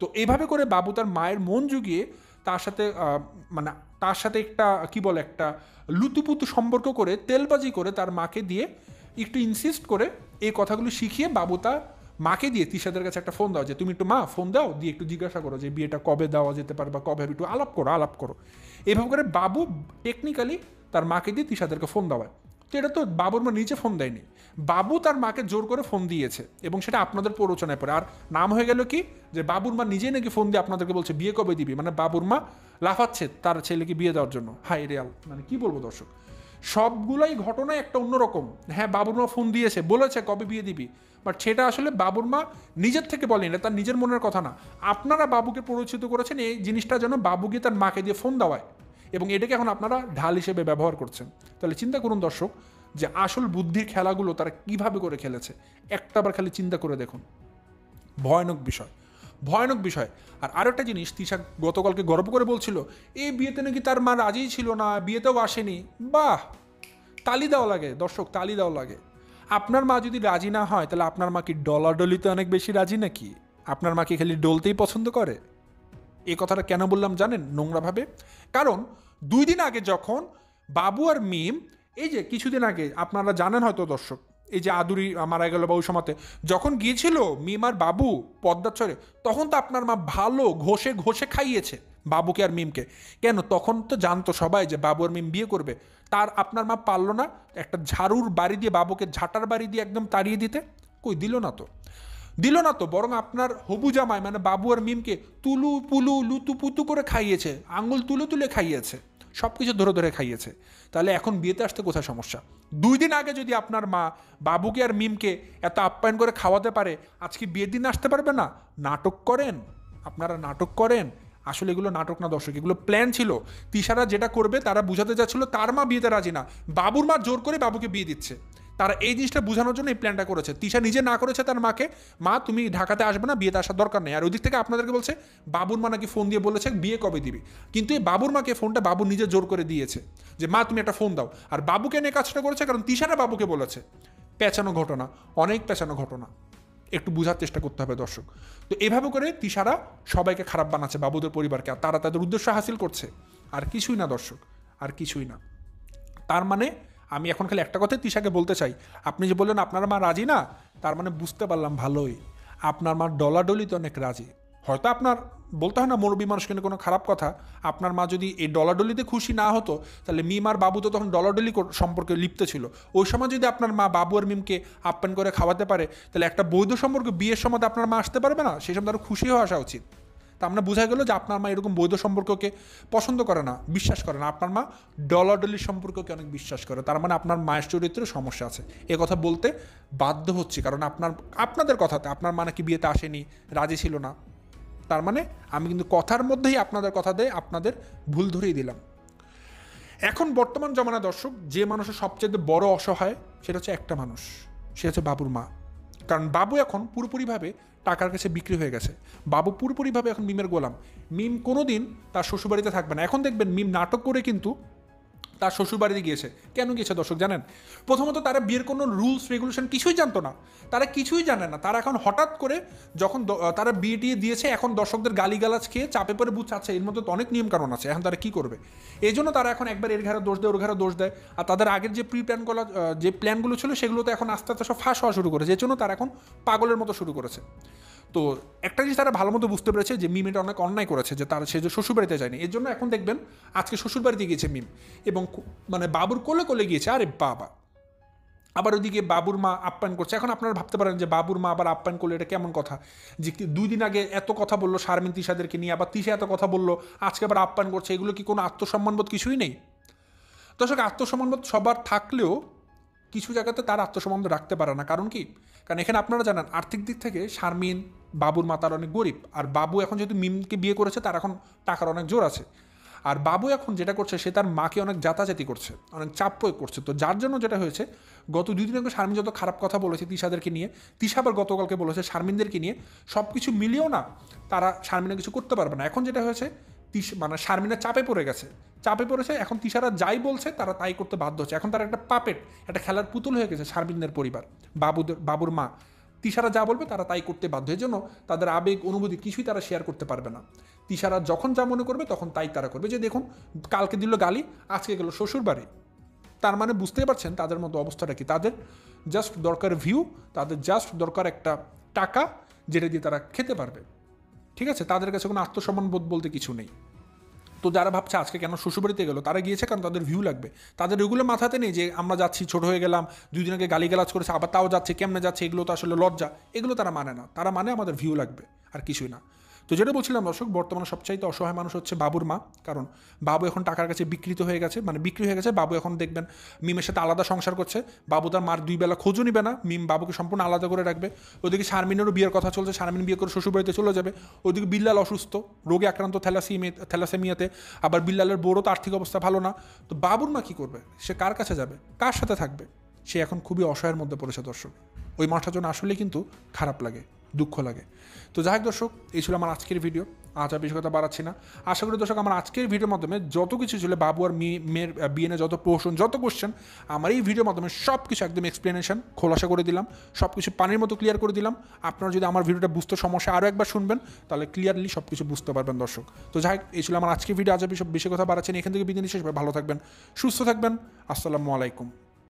তো এইভাবে করে বাবু তার মায়ের মন জুগিয়ে তার সাথে একটা লুতুপুতু সম্পর্ক করে, তেলবাজি করে তার মাকে দিয়ে একটু ইনসিস্ট করে এই কথাগুলো শিখিয়ে বাবু তার মাকে দিয়ে তিশাদের কাছে একটা ফোন দাও যে তুমি একটু মা ফোন দাও, দিয়ে একটু জিজ্ঞাসা করো যে বিয়েটা কবে দেওয়া যেতে পারে বা কবে, একটু আলাপ করো। এইভাবে করে বাবু টেকনিক্যালি তার মাকে দিয়ে তিশাদেরকে ফোন দেওয়ায়। তো এটা তো বাবুর মা নিচে ফোন দেয়নি, বাবু তার মাকে জোর করে ফোন দিয়েছে, এবং সেটা আপনাদের প্ররোচনায় পড়ে। আর নাম হয়ে গেল কি, যে বাবুর মা নিজেই নাকি ফোন দিয়ে আপনাদেরকে বলছে বিয়ে কবে দিবি, মানে বাবুর মা লাফাচ্ছে তার ছেলেকে বিয়ে দেওয়ার জন্য। হাই রিয়াল, মানে কি বলবো দর্শক, সবগুলোই ঘটনায় একটা অন্যরকম। হ্যাঁ, বাবুর মা ফোন দিয়েছে, বলেছে কবে বিয়ে দিবি, বাট সেটা আসলে বাবুর মা নিজের থেকে বলেনি, এটা তার নিজের মনের কথা না। আপনারা বাবুকে প্ররোচিত করেছেন এই জিনিসটা যেন বাবুকে তার মাকে দিয়ে ফোন দেওয়ায়, এবং এটাকে এখন আপনারা ঢাল হিসেবে ব্যবহার করছেন। তাহলে চিন্তা করুন দর্শক যে আসল বুদ্ধির খেলাগুলো তারা কিভাবে করে খেলেছে, একটাবার খালি চিন্তা করে দেখুন। ভয়ানক বিষয়। আর আরও একটা জিনিস, তিশা গতকালকে গর্ব করে বলছিল এই বিয়েতে নাকি তার মা রাজিই ছিল না, বিয়েতেও আসেনি। বাহ, তালি দেওয়া লাগে দর্শক, তালি দেওয়া লাগে। আপনার মা যদি রাজি না হয়, তাহলে আপনার মা কি ডলাডলিতে অনেক বেশি রাজি নাকি? আপনার মা কি খালি ডলতেই পছন্দ করে? এই কথাটা কেন বললাম জানেন নোংরাভাবে? কারণ 2 দিন আগে যখন বাবু আর মিম, এই যে কিছুদিন আগে আপনারা জানেন হয়তো দর্শক, এই যে আদুরি মারা গেল বা ওই সময়তে যখন গিয়েছিল মিম আর বাবু পদ্মাচরে, তখন তো আপনার মা ভালো ঘষে খাইয়েছে বাবুকে আর মিমকে। কেন? তখন তো জানতো সবাই যে বাবু আর মিম বিয়ে করবে। তার আপনার মা পারল না একটা ঝাড়ুর বাড়ি দিয়ে বাবুকে ঝাঁটার বাড়ি দিয়ে একদম তাড়িয়ে দিতে? কই দিল না তো, বরং আপনার হবু জামাই মানে বাবু আর মিমকে তুলু পুলু লুতু পুতু করে খাইয়েছে, আঙুল তুলে খাইয়েছে, সব কিছু ধরে খাইয়েছে। তাহলে এখন বিয়েতে আসতে কোথায় সমস্যা? 2 দিন আগে যদি আপনার মা বাবুকে আর মিমকে এত আপ্যায়ন করে খাওয়াতে পারে, আজকে বিয়ের দিন আসতে পারবে না? আপনারা নাটক করেন। আসলে এগুলো নাটক না দর্শক, এগুলো প্ল্যান ছিল। তিশারা যেটা করবে তারা বুঝাতে যাচ্ছিল তার মা বিয়েতে রাজি না, বাবুর মা জোর করে বাবুকে বিয়ে দিচ্ছে। তারা এই জিনিসটা বোঝানোর জন্য এই প্ল্যানটা করেছে। তিশা নিজে না করেছে তার মাকে, মা তুমি ঢাকাতে আসবে না, বিয়েতে আসার দরকার নেই। আর ওই দিক থেকে আপনাদেরকে বলছে বাবুর মা নাকি ফোন দিয়ে বলেছে বিয়ে কবে দিবি, কিন্তু এই বাবুর মাকে ফোনটা বাবু নিজে জোর করে দিয়েছে যে মা তুমি একটা ফোন দাও। আর বাবুকে নিয়ে কাজটা করেছে কারণ তিশারা বাবুকে বলেছে। পেঁচানো ঘটনা, অনেক পেঁচানো ঘটনা, একটু বোঝার চেষ্টা করতে হবে দর্শক। তো এভাবে করে তিশারা সবাইকে খারাপ বানাচ্ছে, বাবুদের পরিবারকে, আর তারা তাদের উদ্দেশ্য হাসিল করছে। আর কিছুই না দর্শক, আর কিছুই না। তার মানে আমি এখন খালি একটা কথাই তিশাকে বলতে চাই, আপনি যে বললেন আপনার মা রাজি না, তার মানে বুঝতে পারলাম ভালোই আপনার মা ডলাডলিতে অনেক রাজি। হয়তো আপনার বলতে হয় না মুরব্বী মানুষ কিন্তু কোনো খারাপ কথা, আপনার মা যদি এই ডলাডলিতে খুশি না হতো তাহলে মিম আর বাবু তো তখন ডলাডলি সম্পর্কে লিপ্ত ছিল। ওই সময় যদি আপনার মা বাবু আর মিমকে আপ্যায়ন করে খাওয়াতে পারে তাহলে একটা বৈধ সম্পর্ক বিয়ের সময় আপনার মা আসতে পারবে না? সেই সময় আরও খুশি হয়ে আসা উচিত। তা আমরা বোঝা গেল যে আপনার মা এরকম বৈধ সম্পর্ককে পছন্দ করে না, বিশ্বাস করে না। আপনার মা ডলাডলি সম্পর্ককে অনেক বিশ্বাস করে। তার মানে আপনার মায়ের চরিত্রে সমস্যা আছে, এ কথা বলতে বাধ্য হচ্ছে। কারণ আপনাদের কথাতে আপনার মা নাকি বিয়েতে আসেনি, রাজি ছিল না। তার মানে আমি কিন্তু কথার মধ্যেই আপনাদের কথা দিয়ে আপনাদের ভুল ধরিয়ে দিলাম। এখন বর্তমান জমানা দর্শক, যে মানুষের সবচেয়ে বড় অসহায় সেটা হচ্ছে একটা মানুষ, সে হচ্ছে বাবুর মা। কারণ বাবু এখন পুরোপুরিভাবে টাকার কাছে বিক্রি হয়ে গেছে। বাবু পুরোপুরিভাবে এখন মিমের গোলাম। মিম কোনোদিন তার শ্বশুরবাড়িতে থাকবে না। এখন দেখবেন মিম নাটক করে কিন্তু তার শ্বশুরবাড়িতে গিয়েছে। কেন গিয়েছে দর্শক জানেন? প্রথমত তারা বিয়ের কোনো রুলস রেগুলেশন কিছুই জানতো না, তারা কিছুই জানে না। তারা এখন হঠাৎ করে যখন তারা বিয়ে টিয়ে দিয়েছে, এখন দর্শকদের গালিগালাজ খেয়ে চাপে পড়ে বুঝছে আচ্ছা এর মধ্যে তো অনেক নিয়মকানুন আছে, এখন তারা কী করবে। এই জন্য তারা এখন একবার এর ঘরে দোষ দেয়, ওর ঘরে দোষ দেয়। আর তাদের আগের যে প্ল্যানগুলো ছিল সেগুলো তো এখন আস্তে আস্তে সব ফাঁস হওয়া শুরু করেছে। এর জন্য তারা এখন পাগলের মতো শুরু করেছে। তো একটা জিনিস তারা ভালো মতো বুঝতে পেরেছে যে মিম এটা অনেক অন্যায় করেছে, যে সে যে শ্বশুরবাড়িতে যায়নি। এর জন্য এখন দেখবেন আজকে শ্বশুরবাড়িতে গিয়েছে মিম, এবং মানে বাবুর কোলে কোলে গিয়েছে। আরে বাবা, আবার ওইদিকে বাবুর মা আপ্যায়ন করছে। এখন আপনারা ভাবতে পারেন যে বাবুর মা আবার আপ্যায়ন করলে এটা কেমন কথা, যে 2 দিন আগে এত কথা বললো শারমিন তিশাদেরকে নিয়ে, আবার তিশা এত কথা বললো, আজকে আবার আপ্যায়ন করছে। এগুলো কি কোনো আত্মসম্মানবোধ কিছুই নেই? দর্শক, আত্মসম্মানবোধ সবার থাকলেও কিছু জায়গাতে তার আত্মসম্মান রাখতে পারে না। কারণ কি? কারণ এখানে আপনারা জানেন আর্থিক দিক থেকে শারমিন বাবুর মা তার অনেক গরিব। আর বাবু এখন যেহেতু মিমকে বিয়ে করেছে, তার এখন টাকার অনেক জোর আছে। আর বাবু এখন যেটা করছে, সে তার মাকে অনেক জাতাজাতি করছে, অনেক চাপ প্রয়োগ করছে। তো যার জন্য যেটা হয়েছে, গত 2 দিন আগে শারমিন যত খারাপ কথা বলেছে তিশাদেরকে নিয়ে, তিশা আবার গতকালকে বলেছে শারমিনদেরকে নিয়ে, সব কিছু মিলিয়েও না তারা শারমিনে কিছু করতে পারবে না। এখন যেটা হয়েছে, মানে শারমিনের চাপে পড়ে গেছে, চাপে পড়েছে। এখন তিশারা যাই বলছে তারা তাই করতে বাধ্য হচ্ছে। এখন তারা একটা পাপেট, একটা খেলার পুতুল হয়ে গেছে শারমিনের পরিবার, বাবুর মা। তিশারা যা বলবে তারা তাই করতে বাধ্য। এর জন্য তাদের আবেগ অনুভূতি কিছুই তারা শেয়ার করতে পারবে না। তিশারা যখন যা মনে করবে তখন তাই তারা করবে। যে দেখুন, কালকে দিল গালি, আজকে গেল শ্বশুর বাড়ি। তার মানে বুঝতেই পারছেন তাদের মতো অবস্থাটা কি। তাদের জাস্ট দরকার ভিউ, তাদের জাস্ট দরকার একটা টাকা যেটা দিয়ে তারা খেতে পারবে। ঠিক আছে, তাদের কাছে কোনো আত্মসম্মান বোধ বলতে কিছু নেই। তো যারা ভাবছে আজকে কেন শ্বশুরবাড়িতে গেলো, তারা গিয়েছে কারণ তাদের ভিউ লাগবে। তাদের ওইগুলো মাথাতে নেই যে আমরা যাচ্ছি, ছোট হয়ে গেলাম, 2 দিন আগে গালিগালাজ করেছে, আবার তাও যাচ্ছে, কেমনে যাচ্ছে, এগুলো তো আসলে লজ্জা। এগুলো তারা মানে না, তারা মানে আমাদের ভিউ লাগবে, আর কিছুই না। তো যেটা বলছিলাম দর্শক, বর্তমানে সবচাইতে অসহায় মানুষ হচ্ছে বাবুর মা। কারণ বাবু এখন টাকার কাছে বিক্রি হয়ে গেছে। বাবু এখন দেখবেন মিমের সাথে আলাদা সংসার করছে। বাবু তার মার 2 বেলা খোঁজও নিবে না, মিম বাবুকে সম্পূর্ণ আলাদা করে রাখবে। ওইদিকে শারমিনেরও বিয়ের কথা চলছে, শারমিন বিয়ে করে শ্বশুরবাড়িতে চলে যাবে। ওইদিকে বিল্লাল অসুস্থ, রোগে আক্রান্ত, থ্যালাসেমিয়াতে। আবার বিল্লালের বড়ও তো আর্থিক অবস্থা ভালো না। তো বাবুর মা কী করবে? সে কার কাছে যাবে, কার সাথে থাকবে? সে এখন খুবই অসহায়ের মধ্যে পড়েছে দর্শক। ওই মাঠটার জন্য আসলেই কিন্তু খারাপ লাগে, দুঃখ লাগে। তো যাই হোক দর্শক, এই ছিল আমার আজকের ভিডিও। আজ আর বেশি কথা বাড়াচ্ছি না। আশা করি দর্শক আমার আজকের ভিডিওর মাধ্যমে যত কিছু ছিল, বাবু আর মেয়ের বিয়ে নিয়ে যত প্রশ্ন, যত কোশ্চেন, আমার এই ভিডিওর মাধ্যমে সব কিছু একদম এক্সপ্লেনেশন খোলাসা করে দিলাম, সব কিছু পানির মতো ক্লিয়ার করে দিলাম। আপনারা যদি আমার ভিডিওটা বুঝতে সমস্যা আরও একবার শুনবেন, তাহলে ক্লিয়ারলি সব কিছু বুঝতে পারবেন দর্শক। তো যাই হোক, এই ছিল আমার আজকের ভিডিও। আজ আর বেশি কথা বাড়াচ্ছি না, এখান থেকে বিদায় নিচ্ছি। সবাই ভালো থাকবেন, সুস্থ থাকবেন। আসসালামু আলাইকুম।